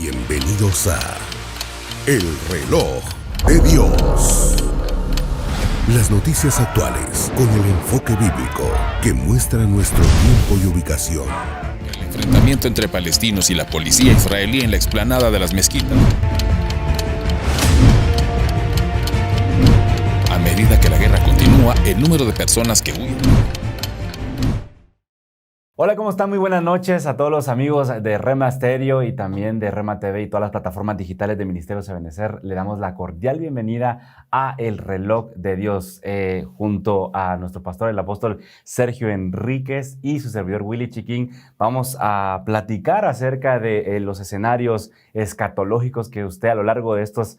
Bienvenidos a El Reloj de Dios. Las noticias actuales con el enfoque bíblico que muestra nuestro tiempo y ubicación. El enfrentamiento entre palestinos y la policía israelí en la explanada de las mezquitas. A medida que la guerra continúa, el número de personas que huyen. Hola, ¿cómo están? Muy buenas noches a todos los amigos de Rema Stereo y también de Rema TV y todas las plataformas digitales de Ministerios Ebenecer. Le damos la cordial bienvenida a El Reloj de Dios, junto a nuestro pastor, el apóstol Sergio Enríquez y su servidor Willy Chiquín. Vamos a platicar acerca de los escenarios escatológicos que usted a lo largo de estos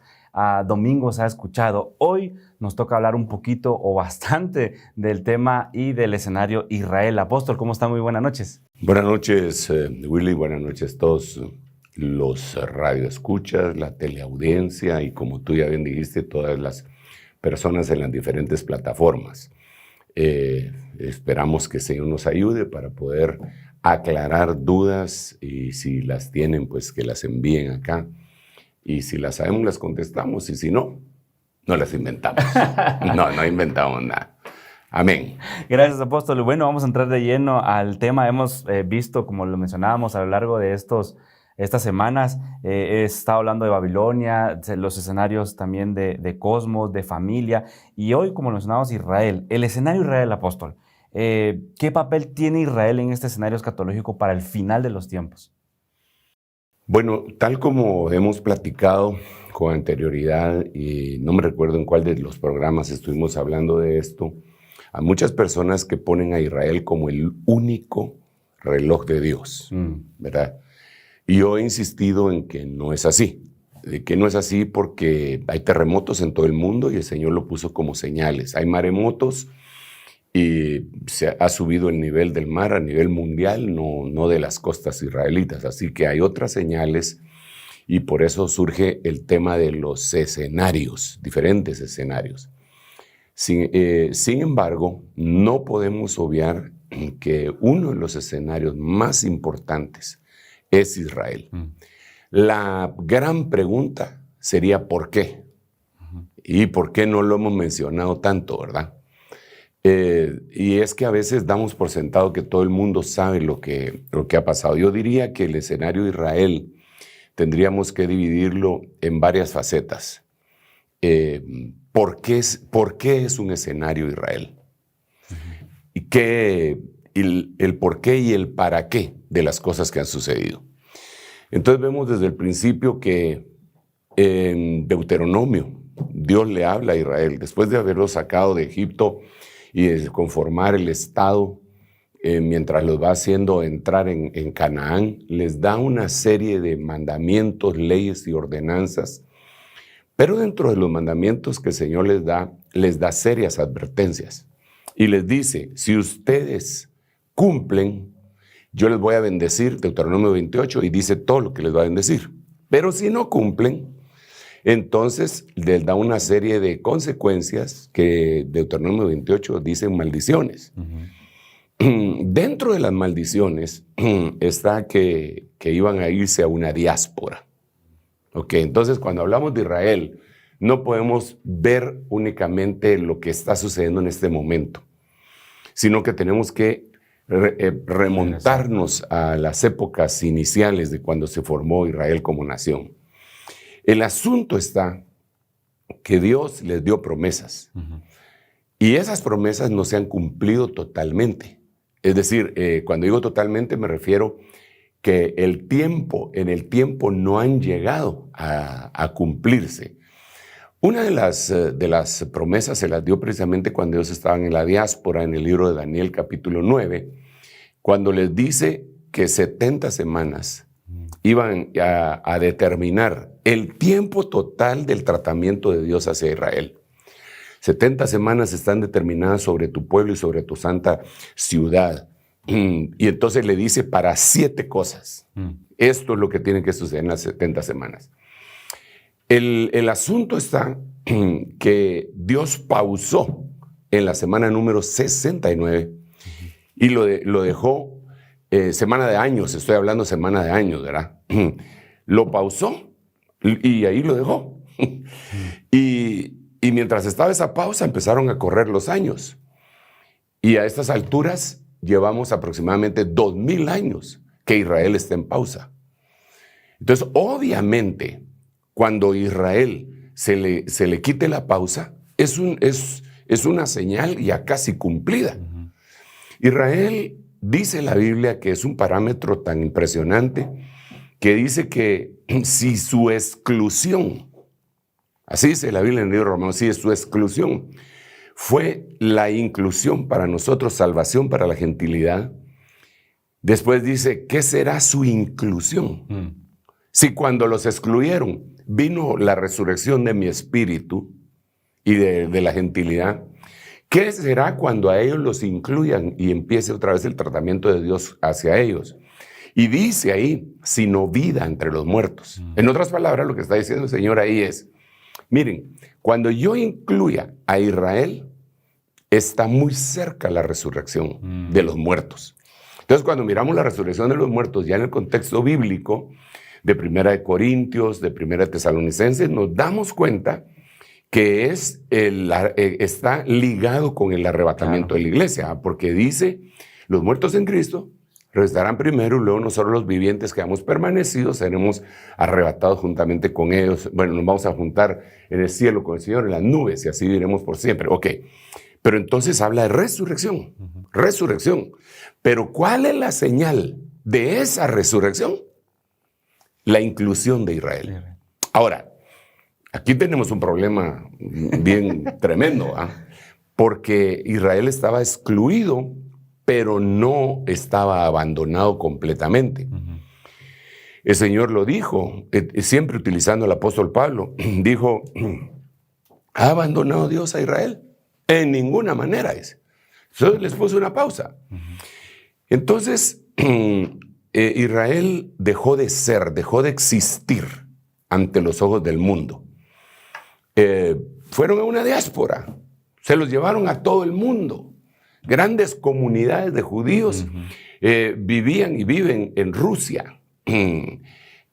domingos ha escuchado. Hoy nos toca hablar un poquito o bastante del tema y del escenario Israel. Apóstol, ¿cómo está? Muy buenas noches. Buenas noches, Willy. Buenas noches a todos los radioescuchas, la teleaudiencia y, como tú ya bien dijiste, todas las personas en las diferentes plataformas. Esperamos que el Señor nos ayude para poder aclarar dudas y si las tienen, pues que las envíen acá. Y si las sabemos, las contestamos. Y si no, no las inventamos. No inventamos nada. Amén. Gracias, apóstol. Bueno, vamos a entrar de lleno al tema. Hemos visto, como lo mencionábamos a lo largo de estas semanas, he estado hablando de Babilonia, los escenarios también de cosmos, de familia. Y hoy, como lo mencionábamos, Israel. El escenario Israel, apóstol. ¿Qué papel tiene Israel en este escenario escatológico para el final de los tiempos? Bueno, tal como hemos platicado con anterioridad, y no me recuerdo en cuál de los programas estuvimos hablando de esto, hay muchas personas que ponen a Israel como el único reloj de Dios, ¿verdad? Y yo he insistido en que no es así. Que no es así porque hay terremotos en todo el mundo y el Señor lo puso como señales. Hay maremotos y se ha subido el nivel del mar a nivel mundial, no de las costas israelitas. Así que hay otras señales y por eso surge el tema de los escenarios, diferentes escenarios. Sin embargo, no podemos obviar que uno de los escenarios más importantes es Israel. La gran pregunta sería ¿por qué? ¿Y por qué no lo hemos mencionado tanto, verdad? Y es que a veces damos por sentado que todo el mundo sabe lo que ha pasado. Yo diría que el escenario de Israel tendríamos que dividirlo en varias facetas. ¿Por qué es un escenario Israel? Y el por qué y el para qué de las cosas que han sucedido. Entonces vemos desde el principio que en Deuteronomio Dios le habla a Israel después de haberlo sacado de Egipto y de conformar el Estado, mientras los va haciendo entrar en Canaán, les da una serie de mandamientos, leyes y ordenanzas, pero dentro de los mandamientos que el Señor les da serias advertencias. Y les dice, si ustedes cumplen, yo les voy a bendecir, Deuteronomio 28, y dice todo lo que les va a bendecir. Pero si no cumplen, entonces les da una serie de consecuencias que Deuteronomio 28 dicen maldiciones. Dentro de las maldiciones está que iban a irse a una diáspora. Entonces cuando hablamos de Israel, no podemos ver únicamente lo que está sucediendo en este momento, sino que tenemos que remontarnos a las épocas iniciales de cuando se formó Israel como nación. El asunto está que Dios les dio promesas y esas promesas no se han cumplido totalmente. Es decir, cuando digo totalmente me refiero que en el tiempo no han llegado a cumplirse. Una de las promesas se las dio precisamente cuando ellos estaban en la diáspora, en el libro de Daniel capítulo 9, cuando les dice que 70 semanas iban a determinar el tiempo total del tratamiento de Dios hacia Israel. 70 semanas están determinadas sobre tu pueblo y sobre tu santa ciudad. Y entonces le dice para 7 cosas. Esto es lo que tiene que suceder en las 70 semanas. El asunto está que Dios pausó en la semana número 69 y lo dejó semana de años, estoy hablando semana de años, ¿verdad? lo pausó y ahí lo dejó. Y mientras estaba esa pausa empezaron a correr los años. Y a estas alturas llevamos aproximadamente 2000 años que Israel está en pausa. Entonces, obviamente, cuando Israel se le quite la pausa, es una señal ya casi cumplida. Israel, dice la Biblia, que es un parámetro tan impresionante que dice que si su exclusión, así dice la Biblia en el libro de Romanos, si su exclusión fue la inclusión para nosotros, salvación para la gentilidad, después dice, ¿qué será su inclusión? Si cuando los excluyeron vino la resurrección de mi espíritu y de la gentilidad, ¿qué será cuando a ellos los incluyan y empiece otra vez el tratamiento de Dios hacia ellos? Y dice ahí, sino vida entre los muertos. En otras palabras, lo que está diciendo el Señor ahí es, miren, cuando yo incluya a Israel, está muy cerca la resurrección de los muertos. Entonces, cuando miramos la resurrección de los muertos, ya en el contexto bíblico, de 1 Corintios, de 1 Tesalonicenses, nos damos cuenta que está ligado con el arrebatamiento de la iglesia, porque dice, los muertos en Cristo resucitarán primero y luego nosotros los vivientes que hemos permanecido seremos arrebatados juntamente con ellos. Bueno, nos vamos a juntar en el cielo con el Señor, en las nubes, y así viviremos por siempre. Ok, pero entonces habla de resurrección, resurrección. Pero ¿cuál es la señal de esa resurrección? La inclusión de Israel. Ahora, aquí tenemos un problema bien tremendo, porque Israel estaba excluido, pero no estaba abandonado completamente. El Señor lo dijo, siempre utilizando al apóstol Pablo, dijo, ¿ha abandonado Dios a Israel? En ninguna manera es. Entonces les puso una pausa. Entonces, Israel dejó de ser, dejó de existir ante los ojos del mundo. Fueron a una diáspora, se los llevaron a todo el mundo. Grandes comunidades de judíos vivían y viven en Rusia, en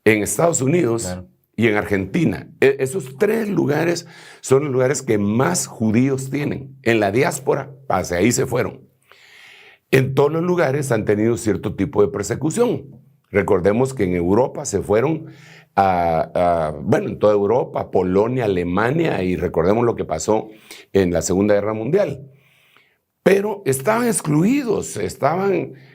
Estados Unidos, claro, y en Argentina. Esos 3 lugares son los lugares que más judíos tienen. En la diáspora, hacia ahí se fueron. En todos los lugares han tenido cierto tipo de persecución. Recordemos que en Europa se fueron en toda Europa, Polonia, Alemania, y recordemos lo que pasó en la Segunda Guerra Mundial. Pero estaban excluidos,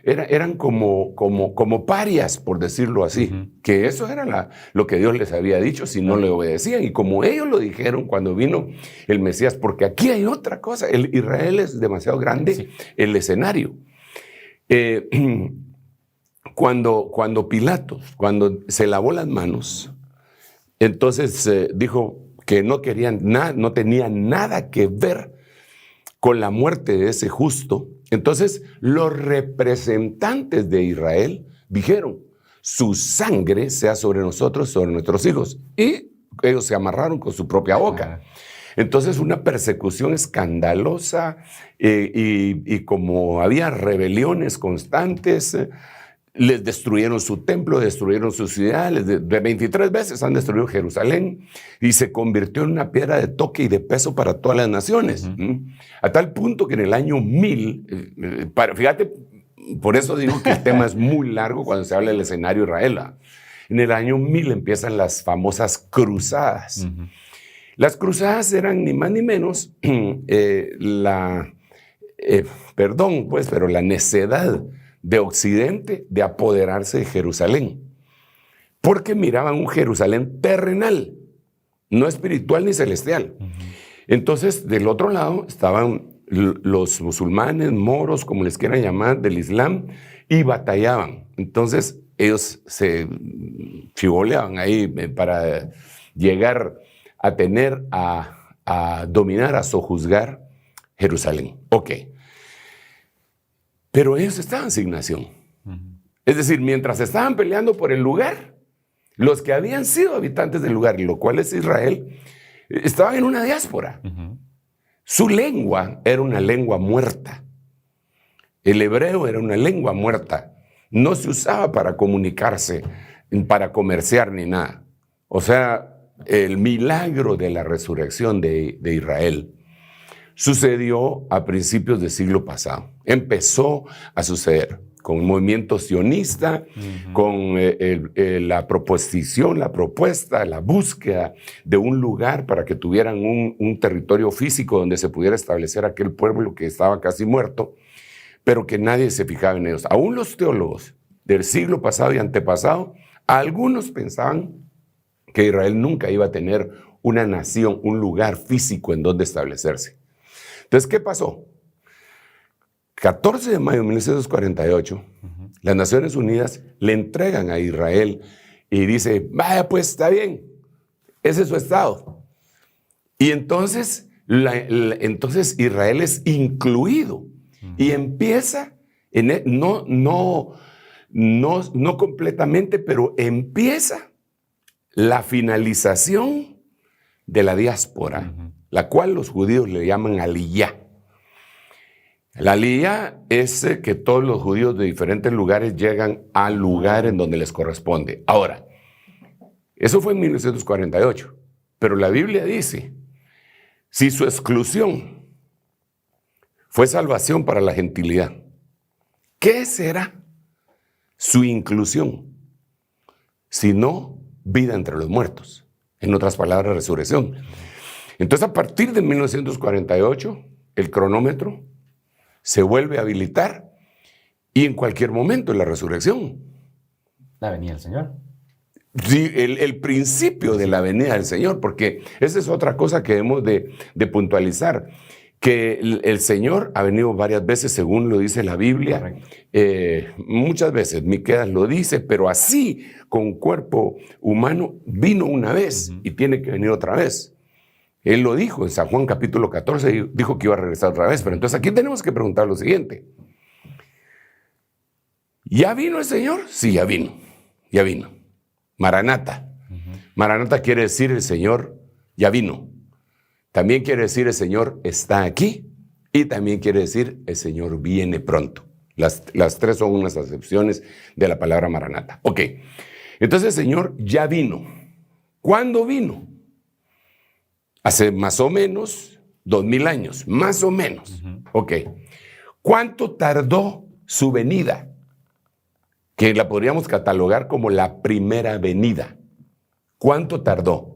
eran como parias, por decirlo así, que eso era lo que Dios les había dicho si no le obedecían. Y como ellos lo dijeron cuando vino el Mesías, porque aquí hay otra cosa, Israel es demasiado grande, el escenario. Cuando Pilatos, cuando se lavó las manos, entonces dijo que no tenía nada que ver con la muerte de ese justo. Entonces los representantes de Israel dijeron, su sangre sea sobre nosotros, sobre nuestros hijos. Y ellos se amarraron con su propia boca. Entonces una persecución escandalosa y como había rebeliones constantes, les destruyeron su templo, destruyeron su ciudad, de 23 veces han destruido Jerusalén y se convirtió en una piedra de toque y de peso para todas las naciones. A tal punto que en el año 1000, fíjate, por eso digo que el tema es muy largo cuando se habla del escenario Israel. En el año 1000 empiezan las famosas cruzadas. Las cruzadas eran ni más ni menos la necedad de Occidente de apoderarse de Jerusalén, porque miraban un Jerusalén terrenal, no espiritual ni celestial. Entonces, del otro lado estaban los musulmanes, moros, como les quieran llamar, del Islam, y batallaban. Entonces, ellos se figoleaban ahí para llegar a tener, a dominar, a sojuzgar Jerusalén. Ok. Pero ellos estaban sin nación. Es decir, mientras estaban peleando por el lugar, los que habían sido habitantes del lugar, lo cual es Israel, estaban en una diáspora. Su lengua era una lengua muerta. El hebreo era una lengua muerta. No se usaba para comunicarse para comerciar ni nada. O sea, el milagro de la resurrección de Israel sucedió a principios del siglo pasado. Empezó a suceder con el movimiento sionista, con la proposición, la propuesta, la búsqueda de un lugar para que tuvieran un territorio físico donde se pudiera establecer aquel pueblo que estaba casi muerto, pero que nadie se fijaba en ellos. Aún los teólogos del siglo pasado y antepasado, algunos pensaban que Israel nunca iba a tener una nación, un lugar físico en donde establecerse. Entonces, ¿qué pasó? 14 de mayo de 1948, las Naciones Unidas le entregan a Israel y dice, vaya, pues está bien, ese es su estado. Y entonces, entonces Israel es incluido y empieza, no completamente, pero empieza la finalización de la diáspora, la cual los judíos le llaman aliyá. La aliyá es que todos los judíos de diferentes lugares llegan al lugar en donde les corresponde. Ahora, eso fue en 1948, pero la Biblia dice, si su exclusión fue salvación para la gentilidad, ¿qué será su inclusión? Si no, vida entre los muertos. En otras palabras, resurrección. Entonces, a partir de 1948, el cronómetro se vuelve a habilitar y en cualquier momento en la resurrección. La venida del Señor. Sí, el principio de la venida del Señor, porque esa es otra cosa que debemos de puntualizar, que el Señor ha venido varias veces, según lo dice la Biblia, muchas veces, Miqueas lo dice, pero así, con cuerpo humano, vino una vez y tiene que venir otra vez. Él lo dijo en San Juan capítulo 14, dijo que iba a regresar otra vez, pero entonces aquí tenemos que preguntar lo siguiente. ¿Ya vino el Señor? Sí, ya vino, ya vino. Maranata. Maranata quiere decir el Señor ya vino. También quiere decir el Señor está aquí y también quiere decir el Señor viene pronto. Las tres son unas acepciones de la palabra Maranata. Ok, entonces el Señor ya vino. ¿Cuándo vino? Hace más o menos 2000 años, más o menos. Ok. ¿Cuánto tardó su venida? Que la podríamos catalogar como la primera venida. ¿Cuánto tardó?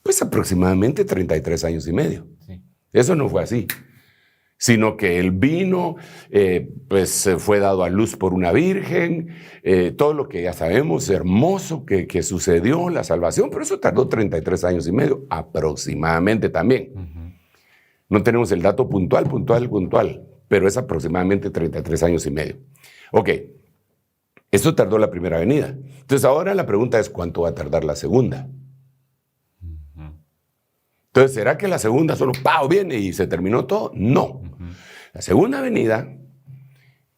Pues aproximadamente 33 años y medio. Sí. Eso no fue así, sino que él vino, pues fue dado a luz por una virgen, todo lo que ya sabemos, hermoso que sucedió, la salvación, pero eso tardó 33 años y medio, aproximadamente también. No tenemos el dato puntual, pero es aproximadamente 33 años y medio. Ok, esto tardó la primera venida. Entonces ahora la pregunta es, ¿cuánto va a tardar la segunda? Entonces, ¿será que la segunda solo ¡pau! Viene y se terminó todo? No. La segunda venida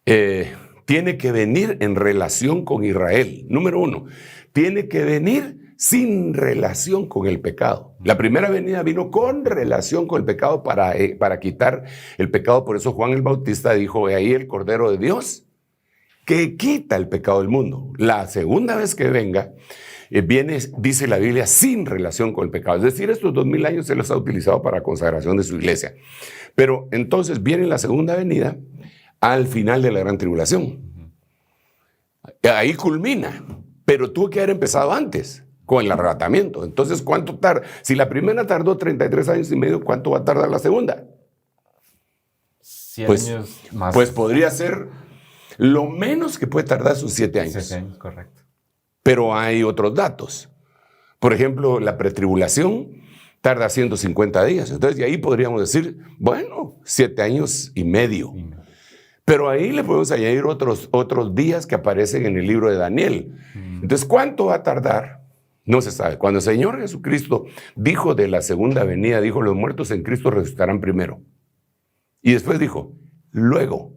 tiene que venir en relación con Israel. Número uno, tiene que venir sin relación con el pecado. La primera venida vino con relación con el pecado para quitar el pecado. Por eso Juan el Bautista dijo, he ahí el Cordero de Dios que quita el pecado del mundo. La segunda vez que venga, viene, dice la Biblia, sin relación con el pecado. Es decir, estos 2000 años se los ha utilizado para consagración de su iglesia. Pero entonces viene la segunda venida al final de la gran tribulación. Ahí culmina, pero tuvo que haber empezado antes, con el arrebatamiento. Entonces, ¿cuánto tarda? Si la primera tardó 33 años y medio, ¿cuánto va a tardar la segunda? 100 años más. Pues podría ser, lo menos que puede tardar sus 7 años. 7 años, correcto. Pero hay otros datos. Por ejemplo, la pretribulación tarda 150 días. Entonces, de ahí podríamos decir, bueno, 7 años y medio. Pero ahí le podemos añadir otros días que aparecen en el libro de Daniel. Entonces, ¿cuánto va a tardar? No se sabe. Cuando el Señor Jesucristo dijo de la segunda venida, dijo, los muertos en Cristo resucitarán primero. Y después dijo, luego.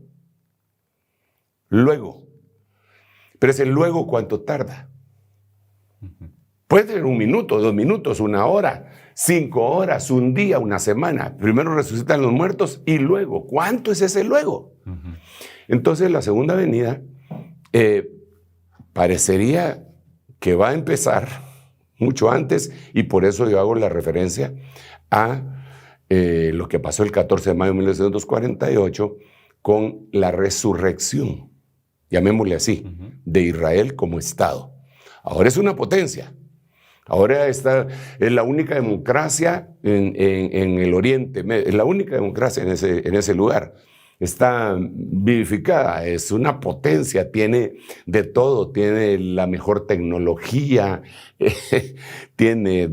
Pero ese luego, ¿cuánto tarda? Puede tener 1 minuto, 2 minutos, 1 hora, 5 horas, 1 día, 1 semana. Primero resucitan los muertos y luego. ¿Cuánto es ese luego? Entonces la segunda venida parecería que va a empezar mucho antes, y por eso yo hago la referencia a lo que pasó el 14 de mayo de 1948 con la resurrección, llamémosle así, de Israel como Estado. Ahora es una potencia. Ahora es la única democracia en el Oriente, es la única democracia en ese lugar. Está vivificada, es una potencia, tiene de todo, tiene la mejor tecnología, tiene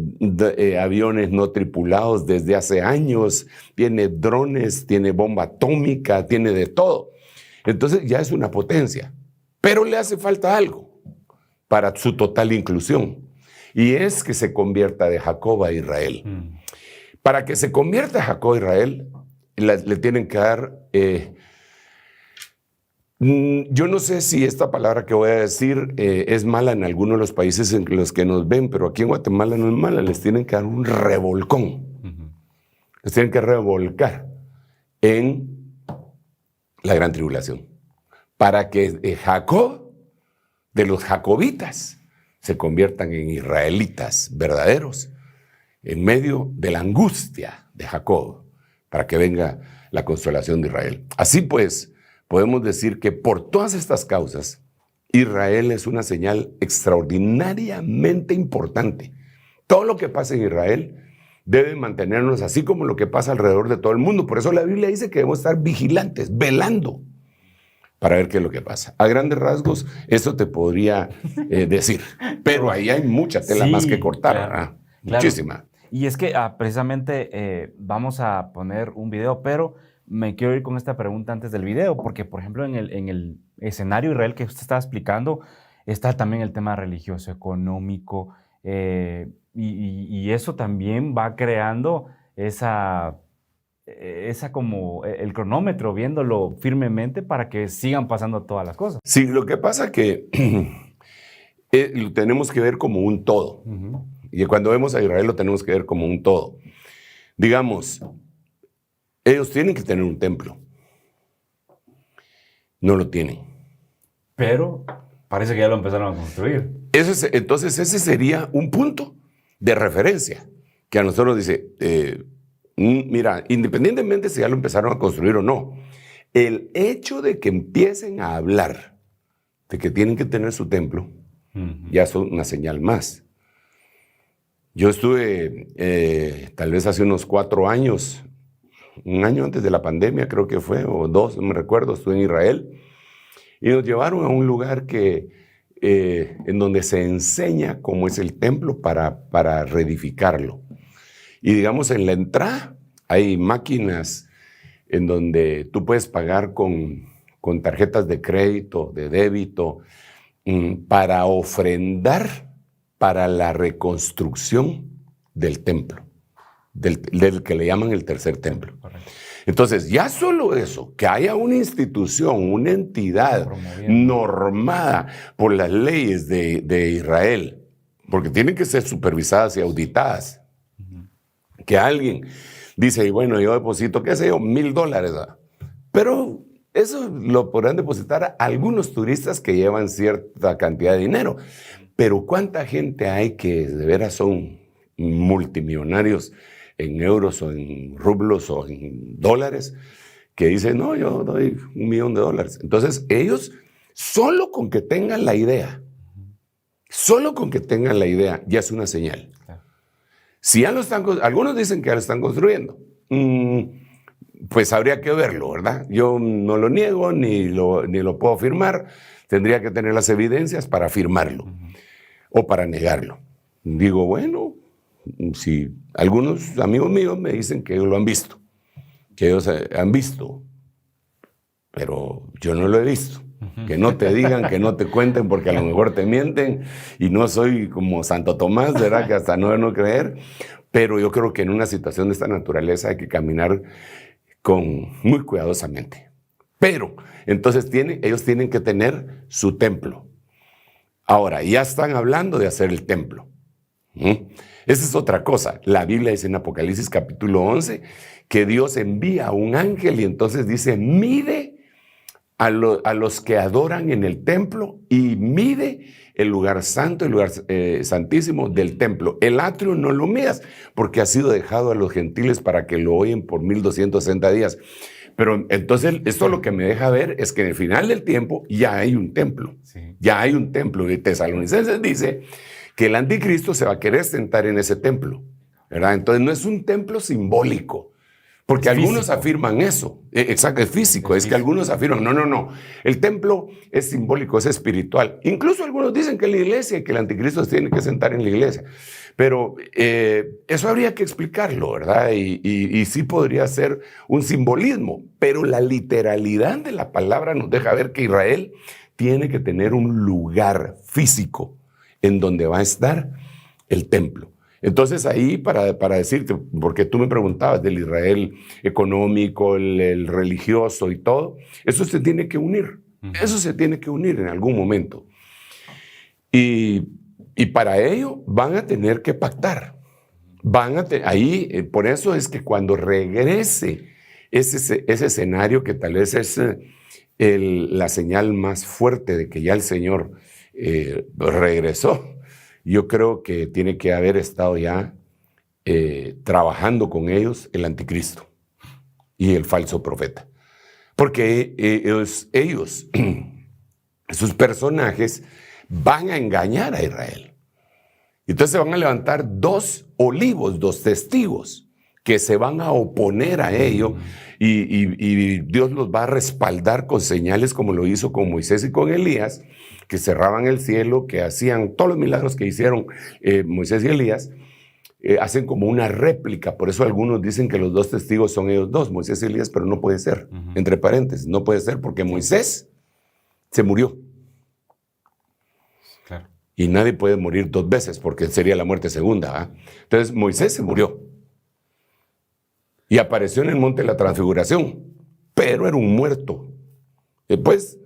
aviones no tripulados desde hace años, tiene drones, tiene bomba atómica, tiene de todo. Entonces ya es una potencia, pero le hace falta algo para su total inclusión, y es que se convierta de Jacob a Israel. Para que se convierta Jacob a Israel, le tienen que dar... yo no sé si esta palabra que voy a decir es mala en algunos de los países en los que nos ven, pero aquí en Guatemala no es mala. Les tienen que dar un revolcón. Les tienen que revolcar en la gran tribulación. Para que Jacob, de los jacobitas, se conviertan en israelitas verdaderos en medio de la angustia de Jacob, para que venga la consolación de Israel. Así pues, podemos decir que por todas estas causas, Israel es una señal extraordinariamente importante. Todo lo que pasa en Israel debe mantenernos así como lo que pasa alrededor de todo el mundo. Por eso la Biblia dice que debemos estar vigilantes, velando, para ver qué es lo que pasa. A grandes rasgos, eso te podría decir. Pero ahí hay mucha tela más que cortar. Claro. Muchísima. Y es que precisamente vamos a poner un video, pero me quiero ir con esta pregunta antes del video, porque, por ejemplo, en el escenario Israel que usted estaba explicando, está también el tema religioso, económico, y eso también va creando esa como el cronómetro, viéndolo firmemente para que sigan pasando todas las cosas. Sí, lo que pasa es que lo tenemos que ver como un todo. Y cuando vemos a Israel lo tenemos que ver como un todo. Digamos, ellos tienen que tener un templo. No lo tienen. Pero parece que ya lo empezaron a construir. Entonces ese sería un punto de referencia que a nosotros dice, mira, independientemente si ya lo empezaron a construir o no, el hecho de que empiecen a hablar de que tienen que tener su templo, ya son una señal más. Yo estuve, tal vez hace unos 4 años, un año antes de la pandemia creo que fue, o 2, no me recuerdo, estuve en Israel, y nos llevaron a un lugar en donde se enseña cómo es el templo para reedificarlo. Y digamos, en la entrada hay máquinas en donde tú puedes pagar con tarjetas de crédito, de débito, para ofrendar para la reconstrucción del templo, del que le llaman el tercer templo. Correcto. Entonces, ya solo eso, que haya una institución, una entidad normada por las leyes de Israel, porque tienen que ser supervisadas y auditadas, que alguien dice, bueno, yo deposito, qué sé yo, $1,000, ¿verdad? Pero eso lo podrán depositar a algunos turistas que llevan cierta cantidad de dinero. Pero ¿cuánta gente hay que de veras son multimillonarios en euros o en rublos o en dólares que dicen, no, yo doy $1,000,000? Entonces ellos, solo con que tengan la idea, ya es una señal. Si ya lo están, algunos dicen que ya lo están construyendo, pues habría que verlo, ¿verdad? Yo no lo niego ni lo puedo afirmar. Tendría que tener las evidencias para afirmarlo o para negarlo. Digo, bueno, si algunos amigos míos me dicen que ellos lo han visto, que ellos han visto, pero yo no lo he visto. Que no te digan, que no te cuenten, porque a lo mejor te mienten, y no soy como Santo Tomás, ¿verdad? Que hasta no creer, pero yo creo que en una situación de esta naturaleza hay que caminar muy cuidadosamente. Pero, entonces ellos tienen que tener su templo. Ahora, ya están hablando de hacer el templo. Esa es otra cosa. La Biblia dice en Apocalipsis capítulo 11 que Dios envía a un ángel y entonces dice, mide a los que adoran en el templo y mide el lugar santo, el lugar santísimo del templo. El atrio no lo midas, porque ha sido dejado a los gentiles para que lo oyen por 1260 días. Pero entonces esto lo que me deja ver es que en el final del tiempo ya hay un templo. Sí. Ya hay un templo. Y Tesalonicenses dice que el anticristo se va a querer sentar en ese templo, ¿verdad? Entonces no es un templo simbólico. Porque algunos afirman eso. Exacto, es físico. Es que algunos afirman, no. El templo es simbólico, es espiritual. Incluso algunos dicen que la iglesia, que el anticristo se tiene que sentar en la iglesia. Pero eso habría que explicarlo, ¿verdad? Y sí podría ser un simbolismo. Pero la literalidad de la palabra nos deja ver que Israel tiene que tener un lugar físico en donde va a estar el templo. Entonces ahí para decirte, porque tú me preguntabas del Israel económico, el religioso y todo, eso se tiene que unir. Eso se tiene que unir en algún momento. Y para ello van a tener que pactar. Por eso es que cuando regrese ese escenario que tal vez es la señal más fuerte de que ya el Señor regresó, yo creo que tiene que haber estado ya trabajando con ellos el anticristo y el falso profeta. Porque ellos, sus personajes, van a engañar a Israel. Entonces se van a levantar dos olivos, dos testigos, que se van a oponer a ello y Dios los va a respaldar con señales como lo hizo con Moisés y con Elías, que cerraban el cielo, que hacían todos los milagros que hicieron Moisés y Elías, hacen como una réplica. Por eso algunos dicen que los dos testigos son ellos dos, Moisés y Elías, pero no puede ser, entre paréntesis, no puede ser porque Moisés se murió. Claro. Y nadie puede morir dos veces porque sería la muerte segunda, ¿eh? Entonces Moisés se murió y apareció en el monte de la transfiguración, pero era un muerto. Después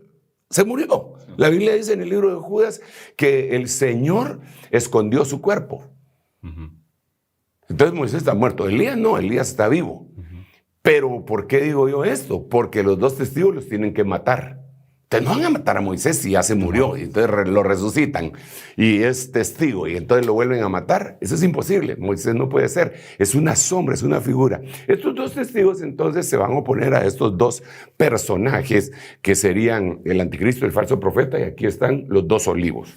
se murió. La Biblia dice en el libro de Judas que el Señor escondió su cuerpo. Entonces Moisés está muerto. Elías no, Elías está vivo. Pero ¿por qué digo yo esto? Porque los dos testigos los tienen que matar. Entonces no van a matar a Moisés si ya se murió, y entonces lo resucitan y es testigo y entonces lo vuelven a matar. Eso es imposible, Moisés no puede ser, es una sombra, es una figura. Estos dos testigos entonces se van a oponer a estos dos personajes que serían el anticristo y el falso profeta, y aquí están los dos olivos.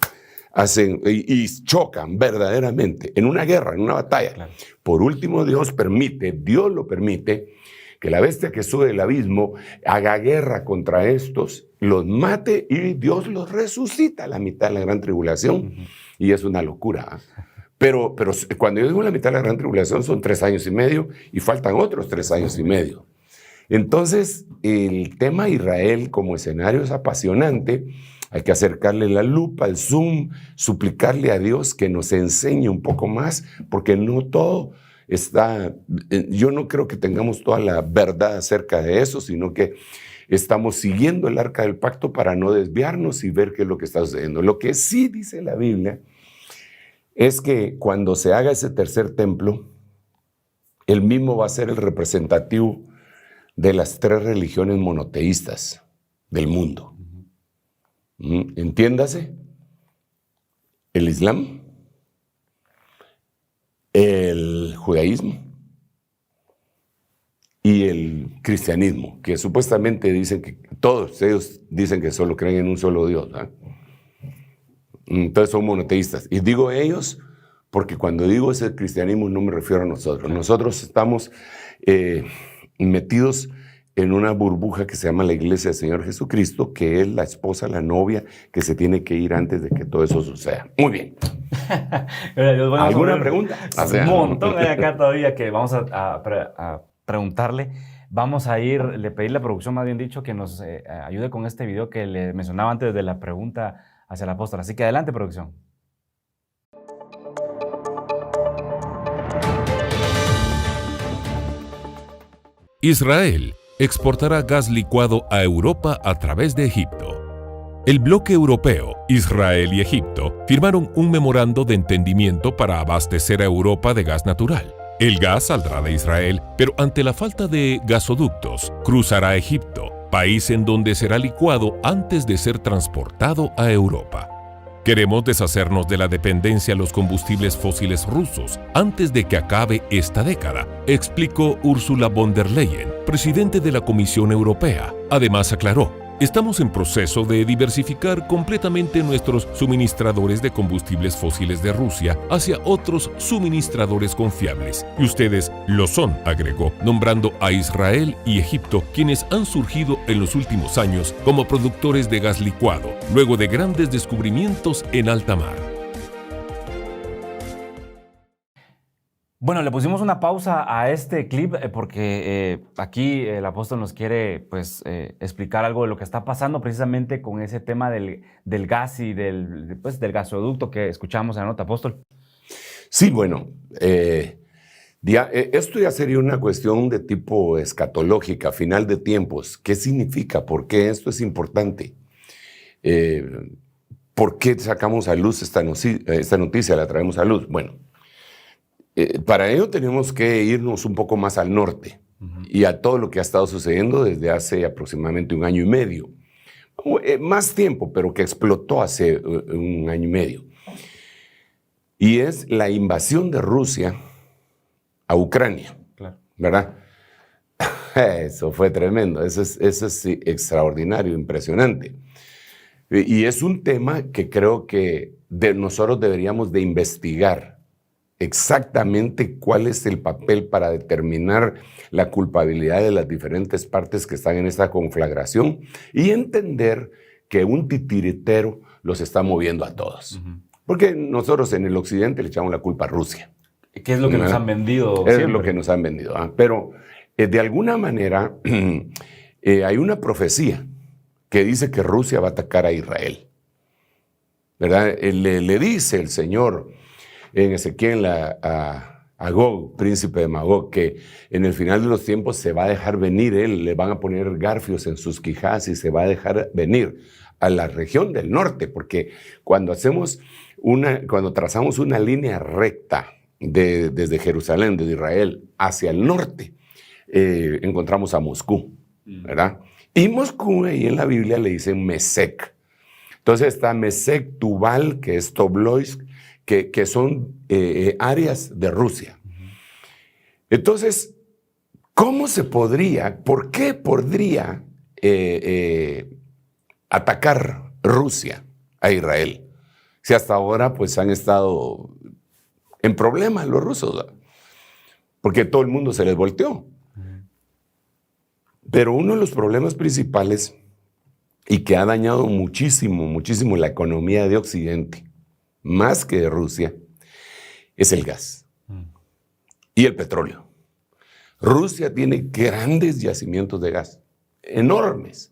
Hacen y chocan verdaderamente en una guerra, en una batalla. Claro. Por último, Dios lo permite, que la bestia que sube del abismo haga guerra contra estos, los mate y Dios los resucita a la mitad de la gran tribulación. Y es una locura. Pero cuando yo digo la mitad de la gran tribulación son 3 años y medio y faltan otros 3 años y medio. Entonces, el tema Israel como escenario es apasionante. Hay que acercarle la lupa, el zoom, suplicarle a Dios que nos enseñe un poco más, porque no todo está, yo no creo que tengamos toda la verdad acerca de eso, sino que estamos siguiendo el arca del pacto para no desviarnos y ver qué es lo que está sucediendo. Lo que sí dice la Biblia es que cuando se haga ese tercer templo, él mismo va a ser el representativo de las 3 religiones monoteístas del mundo. Entiéndase, el Islam, el judaísmo y el cristianismo, que supuestamente dicen que todos ellos dicen que solo creen en un solo Dios, ¿eh? Entonces son monoteístas. Y digo ellos porque cuando digo ese cristianismo no me refiero a nosotros. Nosotros estamos metidos en una burbuja que se llama la Iglesia del Señor Jesucristo, que es la esposa, la novia, que se tiene que ir antes de que todo eso suceda. Muy bien. ¿Alguna pregunta? Un montón hay acá todavía que vamos a preguntarle. Vamos a pedir a la producción, más bien dicho, que nos ayude con este video que le mencionaba antes de la pregunta hacia el apóstol. Así que adelante, producción. Israel exportará gas licuado a Europa a través de Egipto. El bloque europeo, Israel y Egipto, firmaron un memorando de entendimiento para abastecer a Europa de gas natural. El gas saldrá de Israel, pero ante la falta de gasoductos, cruzará a Egipto, país en donde será licuado antes de ser transportado a Europa. Queremos deshacernos de la dependencia a los combustibles fósiles rusos antes de que acabe esta década, explicó Ursula von der Leyen, presidente de la Comisión Europea. Además aclaró: estamos en proceso de diversificar completamente nuestros suministradores de combustibles fósiles de Rusia hacia otros suministradores confiables. Y ustedes lo son, agregó, nombrando a Israel y Egipto, quienes han surgido en los últimos años como productores de gas licuado, luego de grandes descubrimientos en alta mar. Bueno, le pusimos una pausa a este clip porque aquí el apóstol nos quiere explicar algo de lo que está pasando precisamente con ese tema del gas y del gasoducto que escuchamos en la nota, apóstol. Sí, bueno, esto ya sería una cuestión de tipo escatológica, final de tiempos. ¿Qué significa? ¿Por qué esto es importante? ¿Por qué sacamos a luz esta noticia, la traemos a luz? Bueno, para ello tenemos que irnos un poco más al norte y a todo lo que ha estado sucediendo desde hace aproximadamente 1 año y medio. Más tiempo, pero que explotó hace 1 año y medio. Y es la invasión de Rusia a Ucrania, claro, ¿verdad? Eso fue tremendo, eso es extraordinario, impresionante. Y es un tema que creo que nosotros deberíamos de investigar exactamente cuál es el papel para determinar la culpabilidad de las diferentes partes que están en esta conflagración y entender que un titiritero los está moviendo a todos. Porque nosotros en el occidente le echamos la culpa a Rusia. ¿Qué es lo que nos han vendido? Es lo que nos han vendido. Pero de alguna manera hay una profecía que dice que Rusia va a atacar a Israel, ¿verdad? Le dice el Señor en Ezequiel a Gog, príncipe de Magog, que en el final de los tiempos se va a dejar venir él, le van a poner garfios en sus quijadas y se va a dejar venir a la región del norte, porque cuando trazamos una línea recta desde Jerusalén, desde Israel, hacia el norte, encontramos a Moscú, ¿verdad? Y Moscú, ahí en la Biblia le dicen Mesec. Entonces está Mesec, Tubal, que es Tobloisk, que son áreas de Rusia. Entonces, por qué podría atacar Rusia a Israel? Si hasta ahora pues han estado en problemas los rusos, ¿verdad? Porque todo el mundo se les volteó. Pero uno de los problemas principales y que ha dañado muchísimo, muchísimo la economía de Occidente, más que de Rusia, es el gas y el petróleo. Rusia tiene grandes yacimientos de gas, enormes.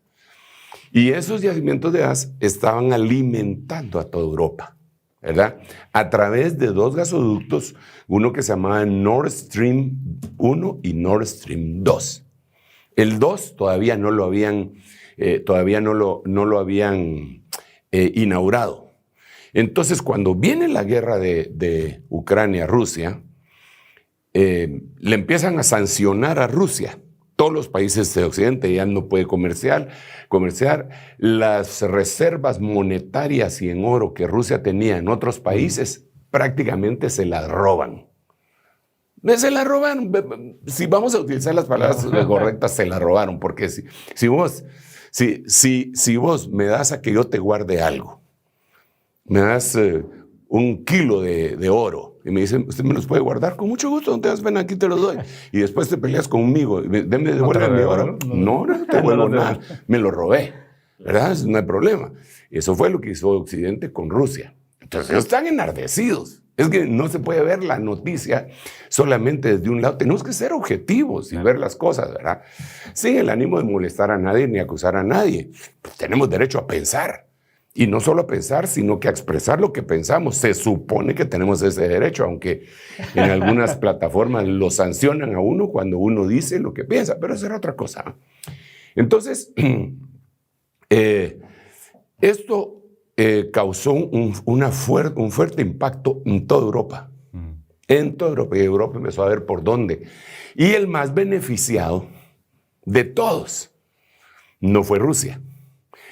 Y esos yacimientos de gas estaban alimentando a toda Europa, ¿verdad? A través de 2 gasoductos, uno que se llamaba Nord Stream 1 y Nord Stream 2. El 2 todavía no lo habían inaugurado. Entonces, cuando viene la guerra de Ucrania a Rusia, le empiezan a sancionar a Rusia. Todos los países de Occidente ya no puede comerciar. Las reservas monetarias y en oro que Rusia tenía en otros países, prácticamente se las roban. Se la robaron. Si vamos a utilizar las palabras correctas, se la robaron. Porque si vos me das a que yo te guarde algo, me das 1 kilo de oro y me dicen, ¿usted me los puede guardar? Con mucho gusto, no te das pena, aquí te los doy. Y después te peleas conmigo, devuélveme mi oro. No te devuelvo nada, me lo robé, ¿verdad? No hay problema. Eso fue lo que hizo Occidente con Rusia. Entonces ellos están enardecidos. Es que no se puede ver la noticia solamente desde un lado. Tenemos que ser objetivos y ver las cosas, ¿verdad? Sin el ánimo de molestar a nadie ni acusar a nadie. Pues tenemos derecho a pensar. Y no solo a pensar, sino que a expresar lo que pensamos. Se supone que tenemos ese derecho, aunque en algunas plataformas lo sancionan a uno cuando uno dice lo que piensa, pero eso era otra cosa. Entonces, esto causó un fuerte impacto en toda Europa. En toda Europa. Y Europa empezó a ver por dónde. Y el más beneficiado de todos no fue Rusia,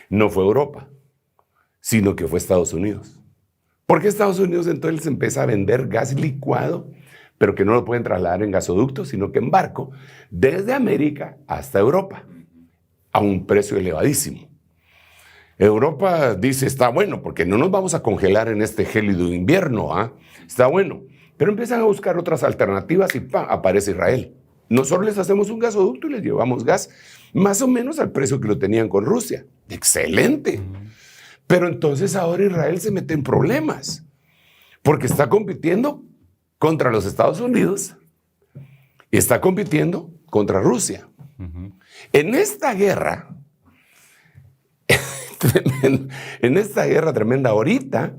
no fue Europa, sino que fue Estados Unidos. Porque Estados Unidos entonces empieza a vender gas licuado, pero que no lo pueden trasladar en gasoducto, sino que en barco, desde América hasta Europa, a un precio elevadísimo. Europa dice, está bueno, porque no nos vamos a congelar en este gélido invierno, ¿ah? Está bueno. Pero empiezan a buscar otras alternativas y ¡pam!, aparece Israel. Nosotros les hacemos un gasoducto y les llevamos gas más o menos al precio que lo tenían con Rusia. ¡Excelente! Pero entonces ahora Israel se mete en problemas, porque está compitiendo contra los Estados Unidos y está compitiendo contra Rusia. En esta guerra, tremenda, ahorita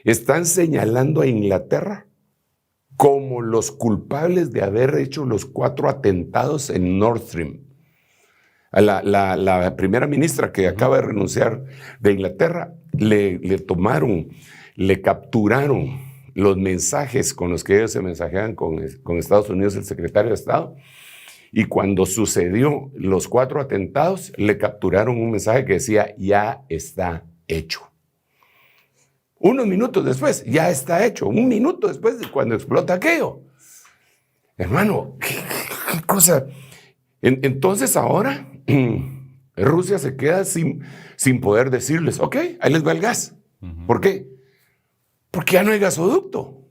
están señalando a Inglaterra como los culpables de haber hecho los 4 atentados en Nord Stream. La primera ministra que acaba de renunciar de Inglaterra, le capturaron los mensajes con los que ellos se mensajeaban con Estados Unidos, el secretario de Estado, y cuando sucedió los 4 atentados, le capturaron un mensaje que decía, ya está hecho. Unos minutos después, ya está hecho. Un minuto después de cuando explota aquello. Hermano, ¿qué cosa? Entonces ahora Rusia se queda sin poder decirles, ok, ahí les va el gas. ¿Por qué? Porque ya no hay gasoducto.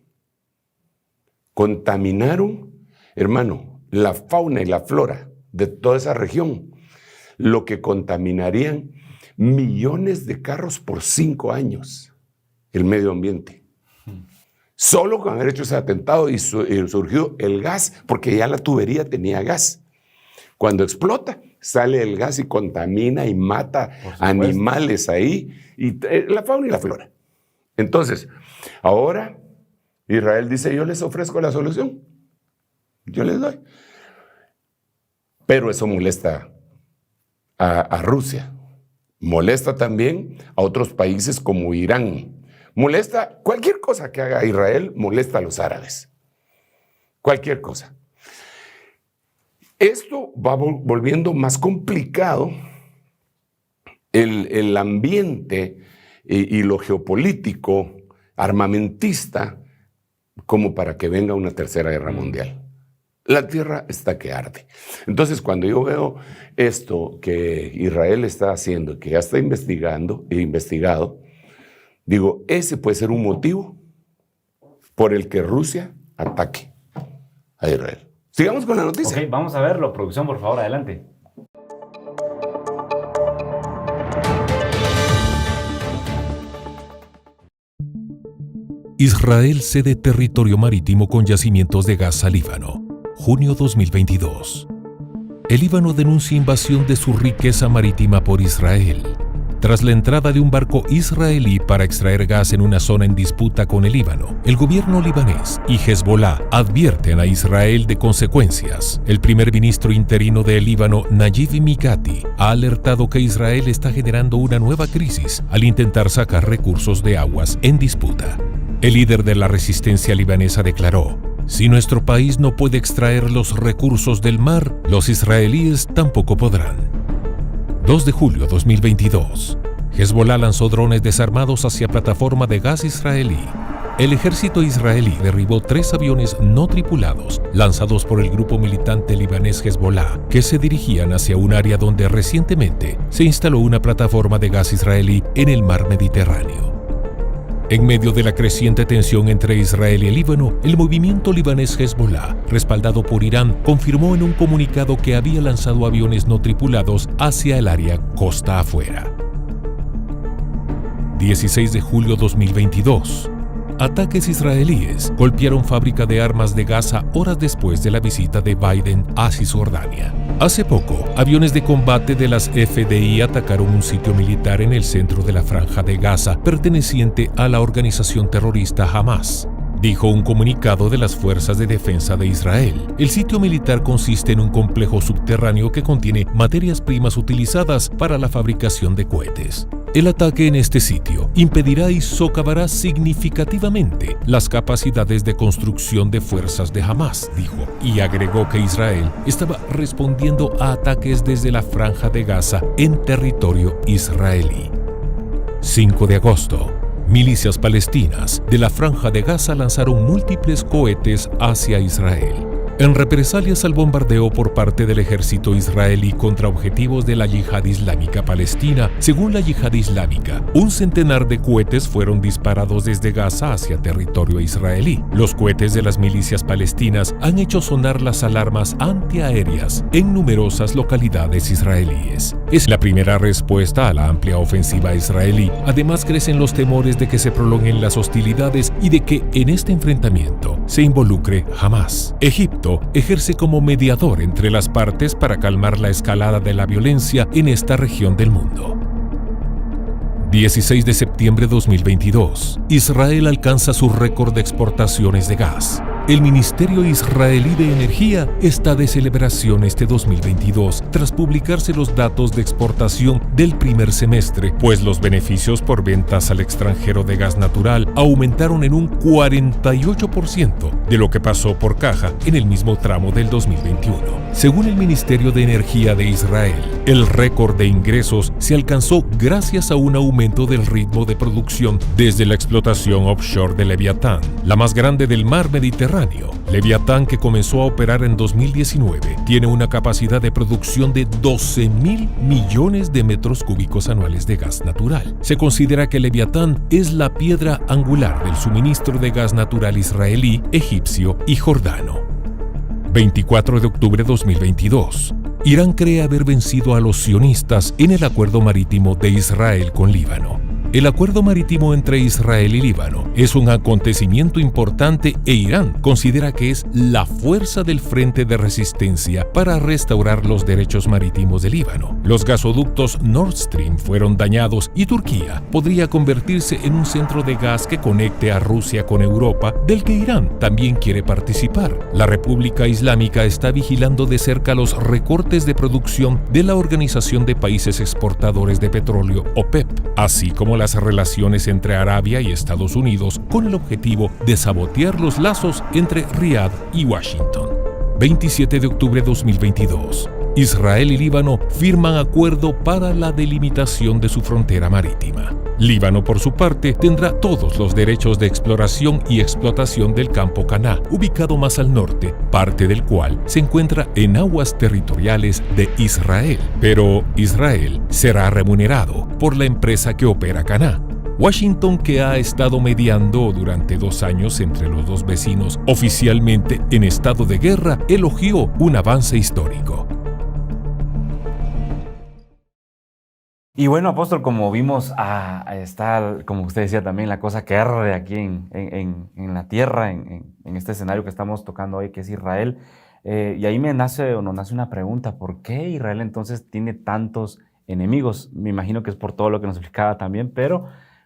Contaminaron, hermano, la fauna y la flora de toda esa región, lo que contaminarían millones de carros por 5 años, el medio ambiente. Solo con haber hecho ese atentado y surgió el gas, porque ya la tubería tenía gas. Cuando explota, sale el gas y contamina y mata animales ahí, y la fauna y la flora. Entonces, ahora Israel dice, yo les ofrezco la solución. Yo les doy. Pero eso molesta a Rusia. Molesta también a otros países como Irán. Molesta cualquier cosa que haga Israel, molesta a los árabes. Cualquier cosa. Esto va volviendo más complicado el ambiente y lo geopolítico armamentista como para que venga una tercera guerra mundial. La tierra está que arde. Entonces, cuando yo veo esto que Israel está haciendo, que ya está investigado, digo, ese puede ser un motivo por el que Rusia ataque a Israel. Sigamos con la noticia. Ok, vamos a verlo. Producción, por favor, adelante. Israel cede territorio marítimo con yacimientos de gas a Líbano. Junio 2022. El Líbano denuncia invasión de su riqueza marítima por Israel. Tras la entrada de un barco israelí para extraer gas en una zona en disputa con el Líbano, el gobierno libanés y Hezbollah advierten a Israel de consecuencias. El primer ministro interino del Líbano, Nayib Mikati, ha alertado que Israel está generando una nueva crisis al intentar sacar recursos de aguas en disputa. El líder de la resistencia libanesa declaró: si nuestro país no puede extraer los recursos del mar, los israelíes tampoco podrán. 2 de julio 2022. Hezbollah lanzó drones desarmados hacia plataforma de gas israelí. El ejército israelí derribó 3 aviones no tripulados lanzados por el grupo militante libanés Hezbollah, que se dirigían hacia un área donde recientemente se instaló una plataforma de gas israelí en el mar Mediterráneo. En medio de la creciente tensión entre Israel y el Líbano, el movimiento libanés Hezbollah, respaldado por Irán, confirmó en un comunicado que había lanzado aviones no tripulados hacia el área costa afuera. 16 de julio 2022. Ataques israelíes golpearon fábrica de armas de Gaza horas después de la visita de Biden a Cisjordania. Hace poco, aviones de combate de las FDI atacaron un sitio militar en el centro de la Franja de Gaza, perteneciente a la organización terrorista Hamas, dijo un comunicado de las Fuerzas de Defensa de Israel. El sitio militar consiste en un complejo subterráneo que contiene materias primas utilizadas para la fabricación de cohetes. El ataque en este sitio impedirá y socavará significativamente las capacidades de construcción de fuerzas de Hamas, dijo, y agregó que Israel estaba respondiendo a ataques desde la Franja de Gaza en territorio israelí. 5 de agosto. milicias palestinas de la Franja de Gaza lanzaron múltiples cohetes hacia Israel. En represalias al bombardeo por parte del ejército israelí contra objetivos de la Yihad Islámica Palestina, según la Yihad Islámica, un centenar de cohetes fueron disparados desde Gaza hacia territorio israelí. Los cohetes de las milicias palestinas han hecho sonar las alarmas antiaéreas en numerosas localidades israelíes. Es la primera respuesta a la amplia ofensiva israelí. Además, crecen los temores de que se prolonguen las hostilidades y de que en este enfrentamiento se involucre Hamás. Egipto ejerce como mediador entre las partes para calmar la escalada de la violencia en esta región del mundo. 16 de septiembre de 2022. Israel alcanza su récord de exportaciones de gas. El Ministerio Israelí de Energía está de celebración este 2022 tras publicarse los datos de exportación del primer semestre, pues los beneficios por ventas al extranjero de gas natural aumentaron en un 48% de lo que pasó por caja en el mismo tramo del 2021. Según el Ministerio de Energía de Israel, el récord de ingresos se alcanzó gracias a un aumento del ritmo de producción desde la explotación offshore de Leviatán, la más grande del mar Mediterráneo. Leviatán, que comenzó a operar en 2019, tiene una capacidad de producción de 12.000 millones de metros cúbicos anuales de gas natural. Se considera que Leviatán es la piedra angular del suministro de gas natural israelí, egipcio y jordano. 24 de octubre de 2022. Irán cree haber vencido a los sionistas en el acuerdo marítimo de Israel con Líbano. El acuerdo marítimo entre Israel y Líbano es un acontecimiento importante e Irán considera que es la fuerza del frente de resistencia para restaurar los derechos marítimos de Líbano. Los gasoductos Nord Stream fueron dañados y Turquía podría convertirse en un centro de gas que conecte a Rusia con Europa, del que Irán también quiere participar. La República Islámica está vigilando de cerca los recortes de producción de la Organización de Países Exportadores de Petróleo, OPEP, así como las relaciones entre Arabia y Estados Unidos con el objetivo de sabotear los lazos entre Riad y Washington. 27 de octubre de 2022. Israel y Líbano firman acuerdo para la delimitación de su frontera marítima. Líbano, por su parte, tendrá todos los derechos de exploración y explotación del campo Caná, ubicado más al norte, parte del cual se encuentra en aguas territoriales de Israel. Pero Israel será remunerado por la empresa que opera Caná. Washington, que ha estado mediando durante 2 años entre los dos vecinos oficialmente en estado de guerra, elogió un avance histórico. Y bueno, apóstol, como vimos, está, como usted decía también, la cosa que arde aquí en la tierra, en este escenario que estamos tocando hoy, que es Israel. Y ahí nos nace una pregunta: ¿por qué Israel entonces tiene tantos enemigos? Me imagino que es por todo lo que nos explicaba también, pero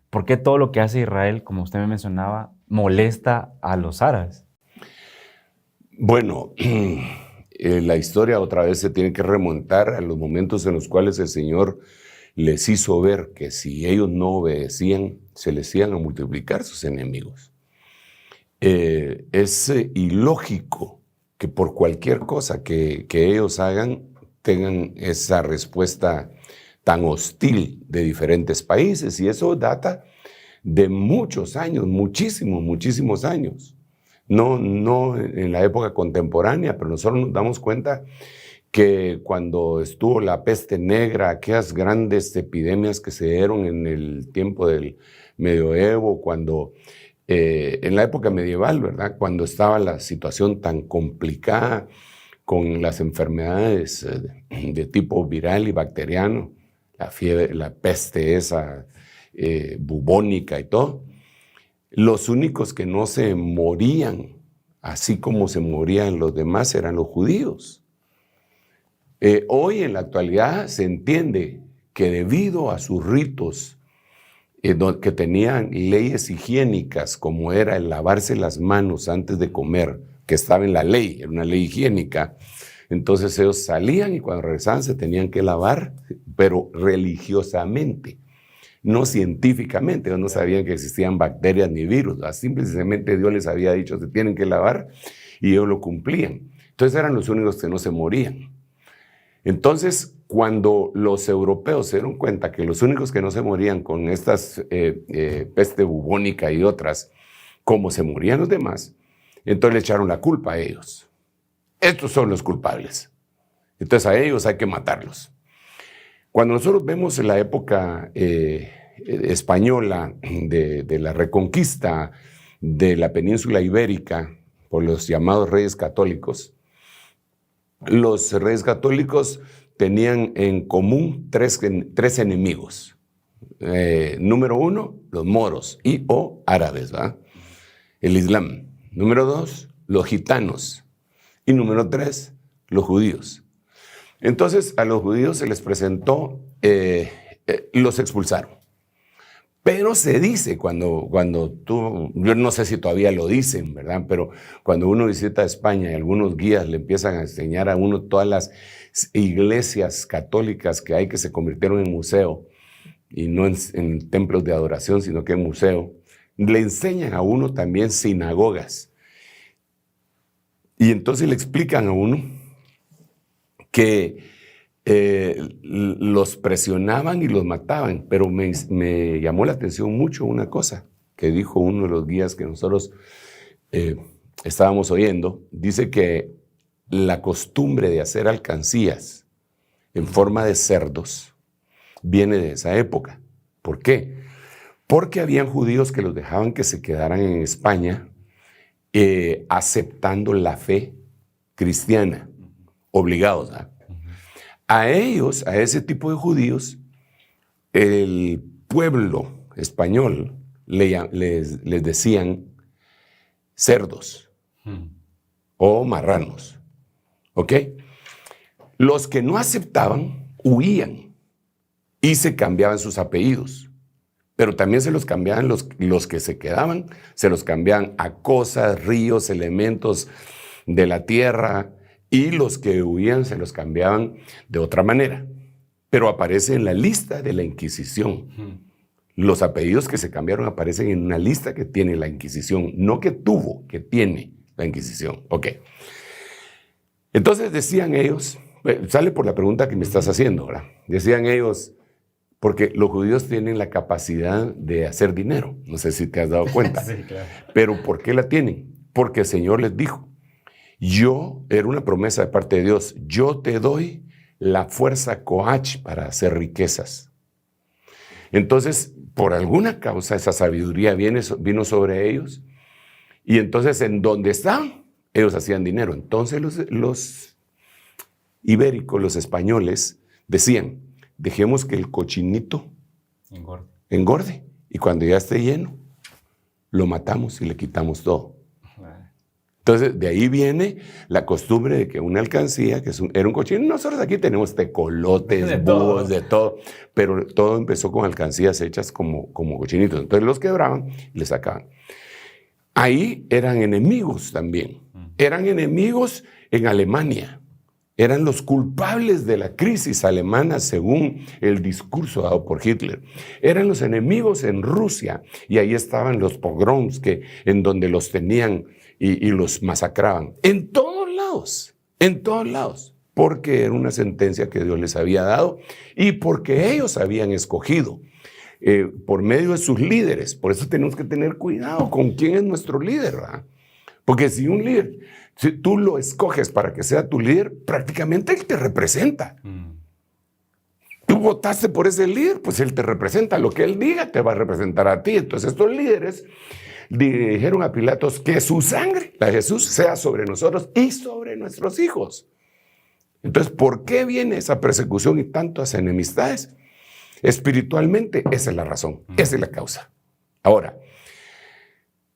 ¿por qué todo lo que hace Israel, como usted me mencionaba, molesta a los árabes? Bueno, la historia otra vez se tiene que remontar a los momentos en los cuales el Señor les hizo ver que si ellos no obedecían, se les iban a multiplicar sus enemigos. Es ilógico que por cualquier cosa que ellos hagan tengan esa respuesta tan hostil de diferentes países, y eso data de muchos años, muchísimos años. No en la época contemporánea, pero nosotros nos damos cuenta que cuando estuvo la peste negra, aquellas grandes epidemias que se dieron en el tiempo del medioevo, cuando en la época medieval, ¿verdad? Cuando estaba la situación tan complicada con las enfermedades de tipo viral y bacteriano, la fiebre, la peste esa bubónica y todo, los únicos que no se morían, así como se morían los demás, eran los judíos. Hoy en la actualidad se entiende que debido a sus ritos que tenían leyes higiénicas, como era el lavarse las manos antes de comer, que estaba en la ley, era una ley higiénica, entonces ellos salían y cuando regresaban se tenían que lavar, pero religiosamente, no científicamente. Ellos no sabían que existían bacterias ni virus, simplemente Dios les había dicho se tienen que lavar y ellos lo cumplían. Entonces eran los únicos que no se morían. Entonces, cuando los europeos se dieron cuenta que los únicos que no se morían con estas peste bubónica y otras, como se morían los demás, entonces le echaron la culpa a ellos. Estos son los culpables. Entonces a ellos hay que matarlos. Cuando nosotros vemos la época española de la reconquista de la península ibérica por los llamados reyes católicos, los reyes católicos tenían en común tres enemigos. Número 1, los moros o árabes, ¿verdad? El Islam. Número 2, los gitanos. Y número 3, los judíos. Entonces a los judíos se les presentó, los expulsaron. Pero se dice cuando tú, yo no sé si todavía lo dicen, ¿verdad? Pero cuando uno visita España y algunos guías le empiezan a enseñar a uno todas las iglesias católicas que hay que se convirtieron en museo, y no en templos de adoración, sino que en museo, le enseñan a uno también sinagogas. Y entonces le explican a uno que los presionaban y los mataban, pero me llamó la atención mucho una cosa que dijo uno de los guías que nosotros estábamos oyendo. Dice que la costumbre de hacer alcancías en forma de cerdos viene de esa época. ¿Por qué? Porque habían judíos que los dejaban que se quedaran en España aceptando la fe cristiana, obligados, ¿verdad? A ellos, a ese tipo de judíos, el pueblo español les decían cerdos o marranos, ¿ok? Los que no aceptaban huían y se cambiaban sus apellidos, pero también se los cambiaban los que se quedaban, se los cambiaban a cosas, ríos, elementos de la tierra, y los que huían se los cambiaban de otra manera. Pero aparece en la lista de la Inquisición. Los apellidos que se cambiaron aparecen en una lista que tiene la Inquisición, no que tuvo, que tiene la Inquisición. Ok. Entonces decían ellos, sale por la pregunta que me estás haciendo, ¿verdad? Decían ellos, porque los judíos tienen la capacidad de hacer dinero. No sé si te has dado cuenta. Sí, claro. Pero ¿por qué la tienen? Porque el Señor les dijo, era una promesa de parte de Dios, yo te doy la fuerza coach para hacer riquezas. Entonces, por alguna causa, esa sabiduría vino sobre ellos, y entonces en donde estaban, ellos hacían dinero. Entonces los ibéricos, los españoles, decían, dejemos que el cochinito engorde, y cuando ya esté lleno, lo matamos y le quitamos todo. Entonces, de ahí viene la costumbre de que una alcancía, que era un cochino, nosotros aquí tenemos tecolotes, búhos, de todo, pero todo empezó con alcancías hechas como cochinitos. Entonces los quebraban y les sacaban. Ahí eran enemigos también. Eran enemigos en Alemania. Eran los culpables de la crisis alemana según el discurso dado por Hitler. Eran los enemigos en Rusia, y ahí estaban los pogroms en donde los tenían y los masacraban. En todos lados, porque era una sentencia que Dios les había dado y porque ellos habían escogido por medio de sus líderes. Por eso tenemos que tener cuidado con quién es nuestro líder, ¿verdad? Porque si un líder, si tú lo escoges para que sea tu líder, prácticamente él te representa. Tú votaste por ese líder, pues él te representa. Lo que él diga te va a representar a ti. Entonces estos líderes dijeron a Pilatos que su sangre, la de Jesús, sea sobre nosotros y sobre nuestros hijos. Entonces, ¿por qué viene esa persecución y tantas enemistades? Espiritualmente, esa es la razón, esa es la causa. Ahora,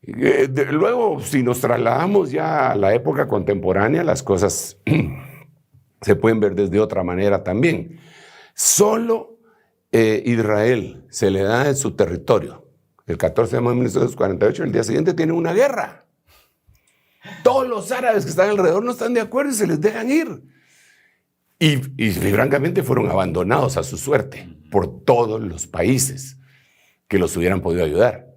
luego, si nos trasladamos ya a la época contemporánea, las cosas se pueden ver desde otra manera también. Solo Israel se le da en su territorio. El 14 de mayo de 1948, el día siguiente, tienen una guerra. Todos los árabes que están alrededor no están de acuerdo y se les dejan ir. Y francamente fueron abandonados a su suerte por todos los países que los hubieran podido ayudar.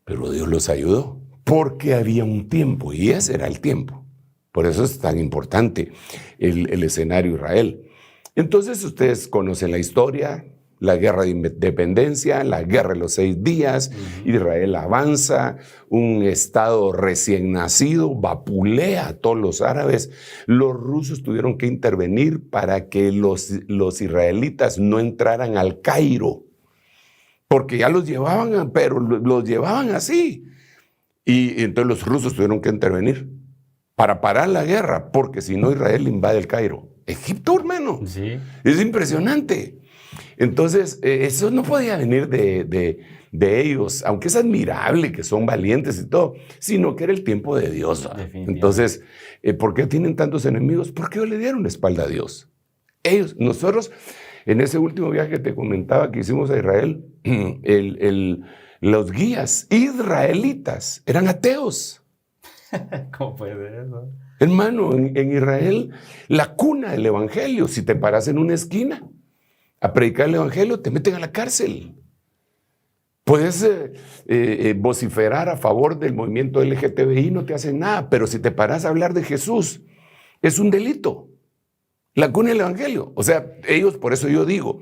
Pero Dios los ayudó porque había un tiempo, y ese era el tiempo. Por eso es tan importante el escenario Israel. Entonces ustedes conocen la historia, la guerra de independencia, la guerra de los 6 días, Israel avanza, un estado recién nacido, vapulea a todos los árabes. Los rusos tuvieron que intervenir para que los israelitas no entraran al Cairo, porque ya los llevaban, pero los llevaban así. Y entonces los rusos tuvieron que intervenir para parar la guerra, porque si no Israel invade el Cairo. Egipto, hermano. Sí. Es impresionante. Entonces, eso no podía venir de ellos, aunque es admirable que son valientes y todo, sino que era el tiempo de Dios. Entonces, ¿por qué tienen tantos enemigos? Porque ellos le dieron la espalda a Dios. Nosotros, en ese último viaje que te comentaba que hicimos a Israel, los guías israelitas eran ateos. ¿Cómo puede ser eso? Hermano, en Israel, la cuna del evangelio, si te paras en una esquina a predicar el evangelio, te meten a la cárcel. Puedes vociferar a favor del movimiento LGTBI, no te hacen nada, pero si te paras a hablar de Jesús, es un delito. La cuna del evangelio. O sea, ellos, por eso yo digo,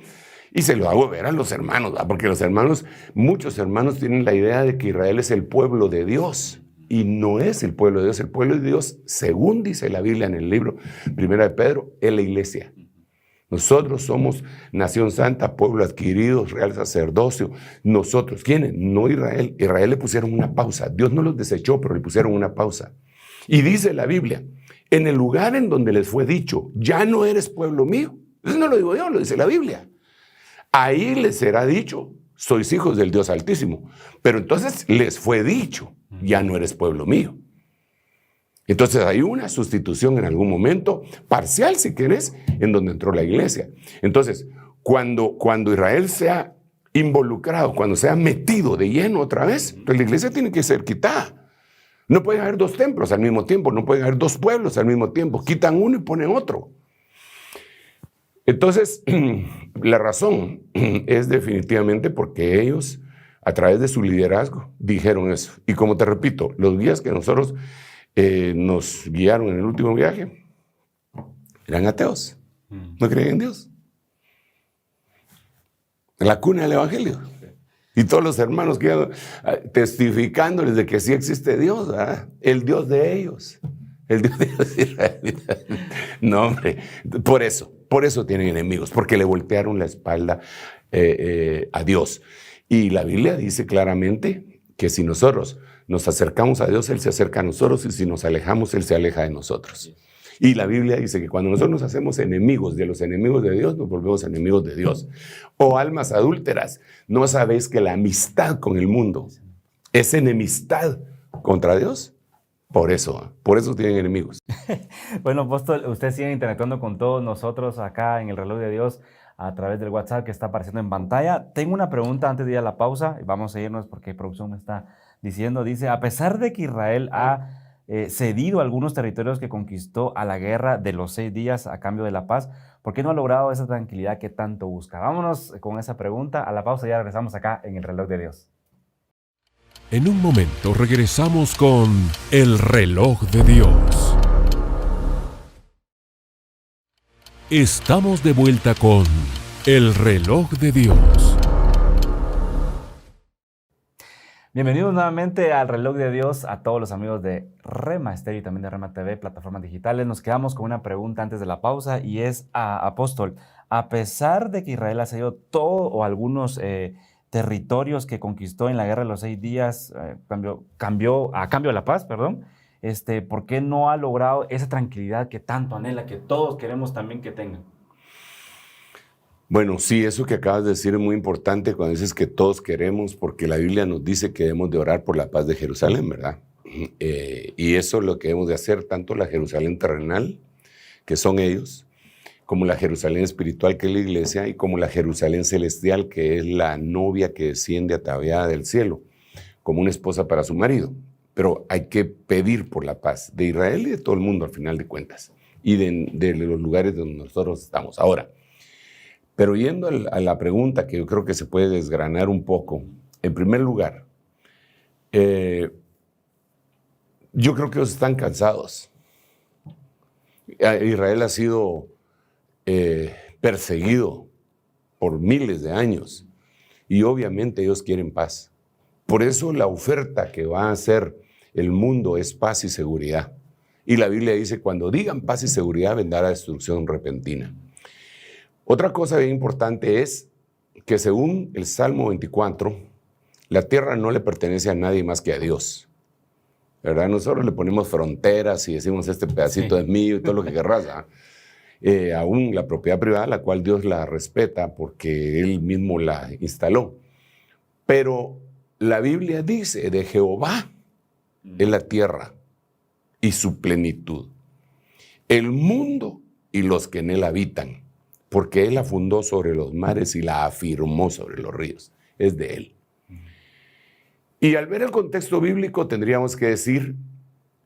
y se lo hago ver a los hermanos, ¿verdad? Porque los hermanos, muchos hermanos tienen la idea de que Israel es el pueblo de Dios. Y no es el pueblo de Dios. El pueblo de Dios, según dice la Biblia en el libro 1 de Pedro, es la iglesia. Nosotros somos nación santa, pueblo adquirido, real sacerdocio. Nosotros, ¿quiénes? No Israel. Israel le pusieron una pausa. Dios no los desechó, pero le pusieron una pausa. Y dice la Biblia, en el lugar en donde les fue dicho, ya no eres pueblo mío. Eso no lo digo yo, lo dice la Biblia. Ahí les será dicho, sois hijos del Dios Altísimo. Pero entonces les fue dicho, ya no eres pueblo mío. Entonces hay una sustitución en algún momento, parcial si querés, en donde entró la iglesia. Entonces, cuando Israel sea involucrado, cuando sea metido de lleno otra vez, pues la iglesia tiene que ser quitada. No pueden haber 2 templos al mismo tiempo, no pueden haber 2 pueblos al mismo tiempo. Quitan uno y ponen otro. Entonces, la razón es definitivamente porque ellos, a través de su liderazgo, dijeron eso. Y como te repito, los guías que nosotros nos guiaron en el último viaje eran ateos. No creían en Dios. La cuna del evangelio. Y todos los hermanos que iban testificándoles de que sí existe Dios, ¿verdad? El Dios de ellos. El Dios de los israelitas. No, hombre. Por eso tienen enemigos, porque le voltearon la espalda a Dios. Y la Biblia dice claramente que si nosotros nos acercamos a Dios, Él se acerca a nosotros, y si nos alejamos, Él se aleja de nosotros. Y la Biblia dice que cuando nosotros nos hacemos enemigos de los enemigos de Dios, nos volvemos enemigos de Dios. Oh, almas adúlteras, ¿no sabéis que la amistad con el mundo es enemistad contra Dios? Por eso tienen enemigos. Bueno, apóstol, ustedes siguen interactuando con todos nosotros acá en el Reloj de Dios a través del WhatsApp que está apareciendo en pantalla. Tengo una pregunta antes de ir a la pausa. Vamos a irnos porque producción me está diciendo. Dice, a pesar de que Israel ha cedido algunos territorios que conquistó a la guerra de los 6 días a cambio de la paz, ¿por qué no ha logrado esa tranquilidad que tanto busca? Vámonos con esa pregunta. A la pausa ya regresamos acá en el Reloj de Dios. En un momento regresamos con el Reloj de Dios. Estamos de vuelta con el Reloj de Dios. Bienvenidos nuevamente al Reloj de Dios a todos los amigos de Rema Estéreo y también de Rema TV, plataformas digitales. Nos quedamos con una pregunta antes de la pausa y es a Apóstol. A pesar de que Israel ha cedido todo o algunos territorios que conquistó en la guerra de los 6 días, a cambio de la paz, ¿por qué no ha logrado esa tranquilidad que tanto anhela, que todos queremos también que tengan? Bueno, sí, eso que acabas de decir es muy importante cuando dices que todos queremos, porque la Biblia nos dice que debemos de orar por la paz de Jerusalén, ¿verdad? Y eso es lo que debemos de hacer, tanto la Jerusalén terrenal, que son ellos, como la Jerusalén espiritual, que es la iglesia, y como la Jerusalén celestial, que es la novia que desciende ataviada del cielo, como una esposa para su marido. Pero hay que pedir por la paz de Israel y de todo el mundo, al final de cuentas, y de los lugares donde nosotros estamos ahora. Pero yendo a la pregunta, que yo creo que se puede desgranar un poco, en primer lugar, yo creo que ellos están cansados. Israel ha sido perseguido por miles de años. Y obviamente ellos quieren paz. Por eso la oferta que va a hacer el mundo es paz y seguridad. Y la Biblia dice, cuando digan paz y seguridad, vendrá la destrucción repentina. Otra cosa bien importante es que según el Salmo 24, la tierra no le pertenece a nadie más que a Dios. ¿Verdad? Nosotros le ponemos fronteras y decimos este pedacito es mío y todo lo que querrás. Aún la propiedad privada, la cual Dios la respeta porque Él mismo la instaló. Pero la Biblia dice de Jehová es la tierra y su plenitud, el mundo y los que en él habitan, porque Él la fundó sobre los mares y la afirmó sobre los ríos. Es de Él. Y al ver el contexto bíblico tendríamos que decir,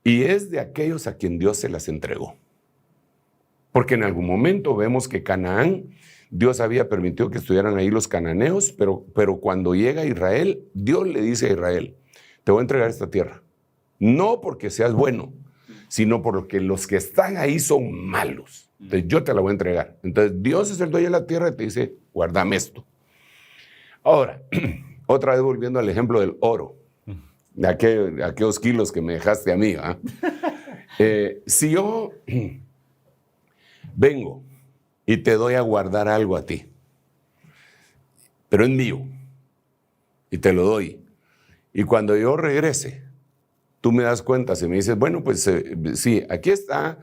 y es de aquellos a quien Dios se las entregó. Porque en algún momento vemos que Canaán, Dios había permitido que estuvieran ahí los cananeos, pero cuando llega Israel, Dios le dice a Israel, te voy a entregar esta tierra. No porque seas bueno, sino porque los que están ahí son malos. Entonces yo te la voy a entregar. Entonces Dios es el dueño de la tierra y te dice, guárdame esto. Ahora, otra vez volviendo al ejemplo del oro, de aquellos kilos que me dejaste a mí. Si yo vengo y te doy a guardar algo a ti, pero es mío, y te lo doy, y cuando yo regrese, tú me das cuenta, si me dices, bueno, pues sí, aquí está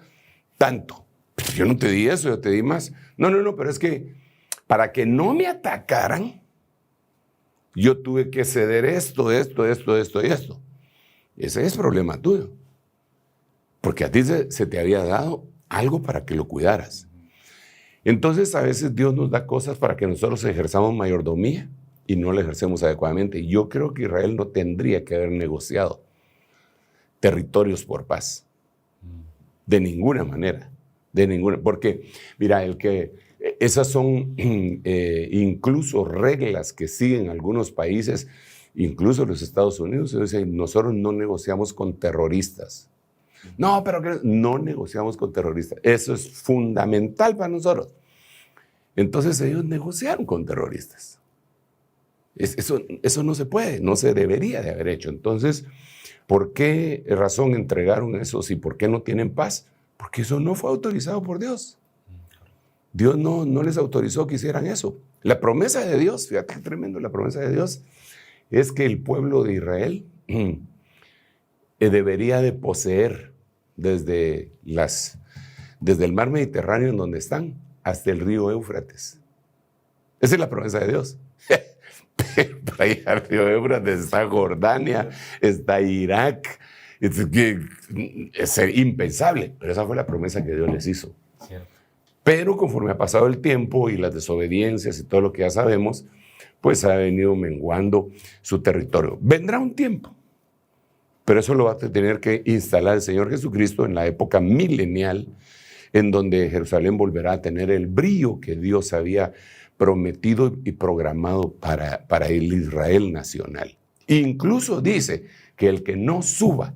tanto. Pero yo no te di eso, yo te di más. No, pero es que para que no me atacaran, yo tuve que ceder esto y esto. Ese es problema tuyo. Porque a ti se te había dado algo para que lo cuidaras. Entonces, a veces Dios nos da cosas para que nosotros ejerzamos mayordomía y no la ejercemos adecuadamente. Yo creo que Israel no tendría que haber negociado territorios por paz. De ninguna manera. Porque, mira, esas son incluso reglas que siguen algunos países, incluso los Estados Unidos. Nosotros no negociamos con terroristas. No, pero no negociamos con terroristas. Eso es fundamental para nosotros. Entonces ellos negociaron con terroristas. Eso no se puede, no se debería de haber hecho. Entonces, ¿por qué razón entregaron esos y por qué no tienen paz? Porque eso no fue autorizado por Dios. Dios no les autorizó que hicieran eso. La promesa de Dios, fíjate qué tremendo, la promesa de Dios es que el pueblo de Israel debería de poseer desde el mar Mediterráneo en donde están hasta el río Éufrates. Esa es la promesa de Dios. Para ir al río Éufrates está Jordania, está Irak. Es impensable, pero esa fue la promesa que Dios les hizo. Cierto. Pero conforme ha pasado el tiempo y las desobediencias y todo lo que ya sabemos, pues ha venido menguando su territorio. Vendrá un tiempo, pero eso lo va a tener que instalar el Señor Jesucristo en la época milenial, en donde Jerusalén volverá a tener el brillo que Dios había prometido y programado para el Israel nacional. Incluso dice que el que no suba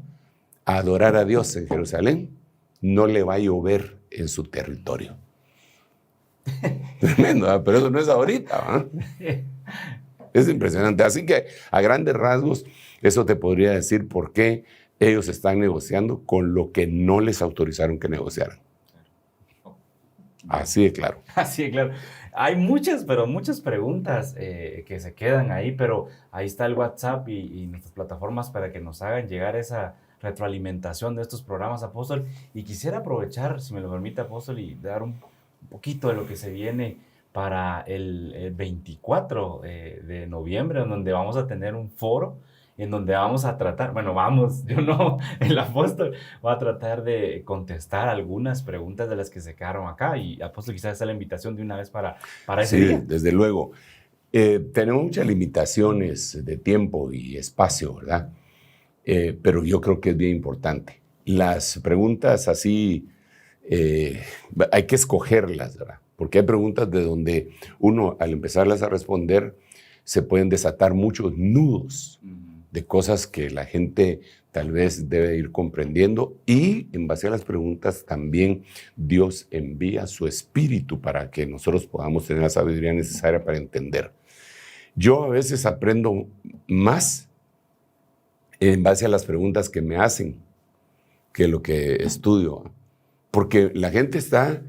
a adorar a Dios en Jerusalén, no le va a llover en su territorio. Tremendo, ¿eh? Pero eso no es ahorita, ¿eh? Es impresionante. Así que a grandes rasgos, eso te podría decir por qué ellos están negociando con lo que no les autorizaron que negociaran. Así de claro. Así de claro. Hay muchas preguntas que se quedan ahí, pero ahí está el WhatsApp y nuestras plataformas para que nos hagan llegar esa retroalimentación de estos programas, Apóstol. Y quisiera aprovechar, si me lo permite, Apóstol, y dar un poquito de lo que se viene para el 24 de noviembre, en donde vamos a tener un foro, en donde vamos a tratar, yo no, el Apóstol va a tratar de contestar algunas preguntas de las que se quedaron acá. Y Apóstol, quizás esa es la invitación de una vez para ese día. Sí, desde luego. Tenemos muchas limitaciones de tiempo y espacio, ¿verdad? Pero yo creo que es bien importante. Las preguntas así, hay que escogerlas, ¿verdad? Porque hay preguntas de donde uno, al empezarlas a responder, se pueden desatar muchos nudos de cosas que la gente tal vez debe ir comprendiendo, y en base a las preguntas también Dios envía su espíritu para que nosotros podamos tener la sabiduría necesaria para entender. Yo a veces aprendo más en base a las preguntas que me hacen que lo que estudio, porque la gente está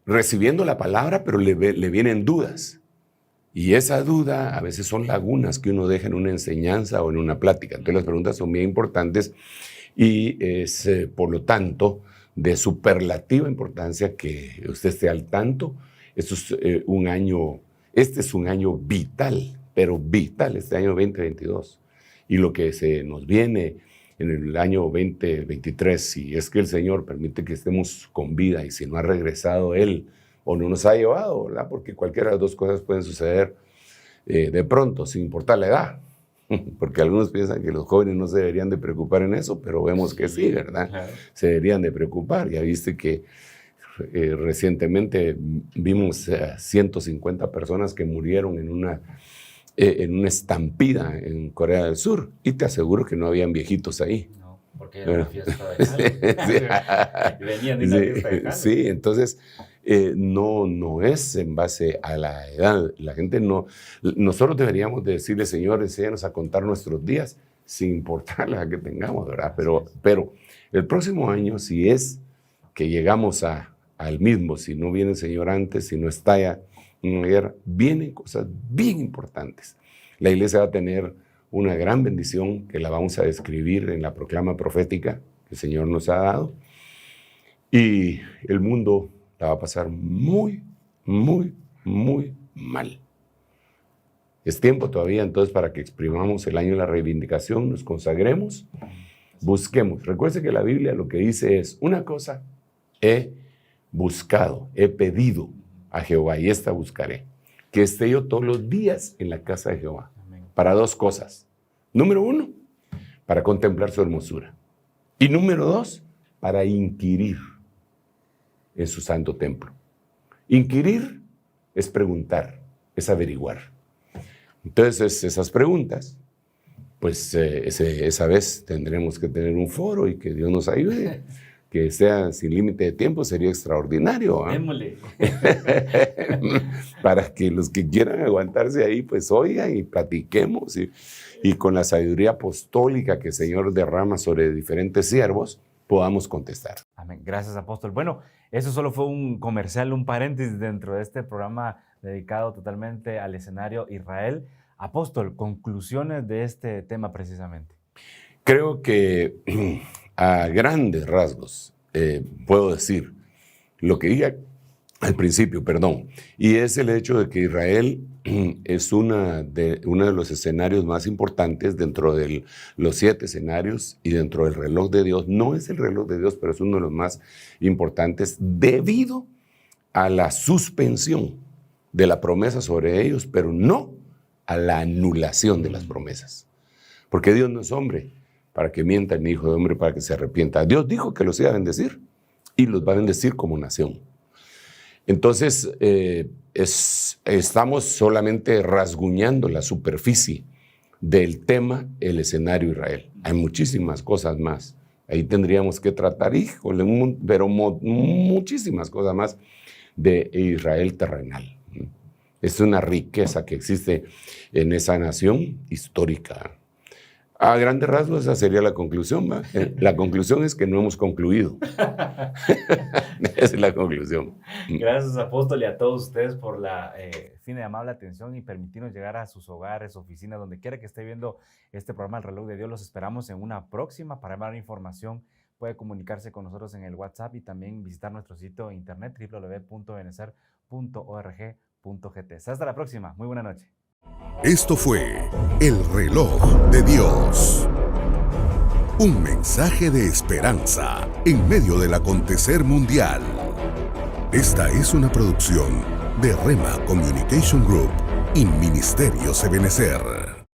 recibiendo la palabra, pero le vienen dudas. Y esa duda a veces son lagunas que uno deja en una enseñanza o en una plática. Entonces las preguntas son bien importantes y es, por lo tanto, de superlativa importancia que usted esté al tanto. Esto es este es un año vital, pero vital, este año 2022. Y lo que se nos viene en el año 2023, si es que el Señor permite que estemos con vida y si no ha regresado Él, o no nos ha llevado, ¿verdad? Porque cualquiera de las dos cosas pueden suceder de pronto, sin importar la edad. Porque algunos piensan que los jóvenes no se deberían de preocupar en eso, pero vemos que sí, ¿verdad? Claro. Se deberían de preocupar. Ya viste que recientemente vimos 150 personas que murieron en una estampida en Corea del Sur. Y te aseguro que no habían viejitos ahí. No, porque era una fiesta de Halloween. Venían de una fiesta de Halloween. Sí, entonces... no es en base a la edad. La gente no... Nosotros deberíamos de decirle, Señor, enséñanos a contar nuestros días sin importar la que tengamos, ¿verdad? Pero el próximo año, si es que llegamos al mismo, si no viene el Señor antes, si no estalla una guerra, vienen cosas bien importantes. La iglesia va a tener una gran bendición que la vamos a describir en la proclama profética que el Señor nos ha dado. Y el mundo la va a pasar muy, muy, muy mal. Es tiempo todavía entonces para que exprimamos el año de la reivindicación, nos consagremos, busquemos. Recuerde que la Biblia lo que dice es, una cosa he buscado, he pedido a Jehová y esta buscaré, que esté yo todos los días en la casa de Jehová. Amén. Para dos cosas. Número 1, para contemplar su hermosura. Y número 2, para inquirir en su santo templo. Inquirir es preguntar, es averiguar. Entonces, esas preguntas, pues esa vez tendremos que tener un foro y que Dios nos ayude, que sea sin límite de tiempo, sería extraordinario. ¿Eh? Para que los que quieran aguantarse ahí, pues oigan y platiquemos y con la sabiduría apostólica que el Señor derrama sobre diferentes siervos, podamos contestar. Amén. Gracias, apóstol. Bueno, eso solo fue un comercial, un paréntesis dentro de este programa dedicado totalmente al escenario Israel. Apóstol, conclusiones de este tema precisamente. Creo que a grandes rasgos puedo decir lo que dije al principio, y es el hecho de que Israel es uno de los escenarios más importantes dentro de los 7 escenarios y dentro del reloj de Dios. No es el reloj de Dios, pero es uno de los más importantes debido a la suspensión de la promesa sobre ellos, pero no a la anulación de las promesas. Porque Dios no es hombre para que mienta, ni hijo de hombre para que se arrepienta. Dios dijo que los iba a bendecir y los va a bendecir como nación. Entonces, estamos solamente rasguñando la superficie del tema, el escenario Israel. Hay muchísimas cosas más. Ahí tendríamos que tratar, pero muchísimas cosas más de Israel terrenal. Es una riqueza que existe en esa nación histórica. A grandes rasgos esa sería la conclusión, ¿va? La conclusión es que no hemos concluido. Esa es la conclusión. Gracias, apóstol, y a todos ustedes por la fina y amable atención y permitirnos llegar a sus hogares, oficinas, donde quiera que esté viendo este programa El Reloj de Dios. Los esperamos en una próxima. Para más información puede comunicarse con nosotros en el WhatsApp y también visitar nuestro sitio de internet www.benecer.org.gt. Hasta la próxima. Muy buena noche. Esto fue El Reloj de Dios. Un mensaje de esperanza en medio del acontecer mundial. Esta es una producción de Rema Communication Group y Ministerios Ebenecer.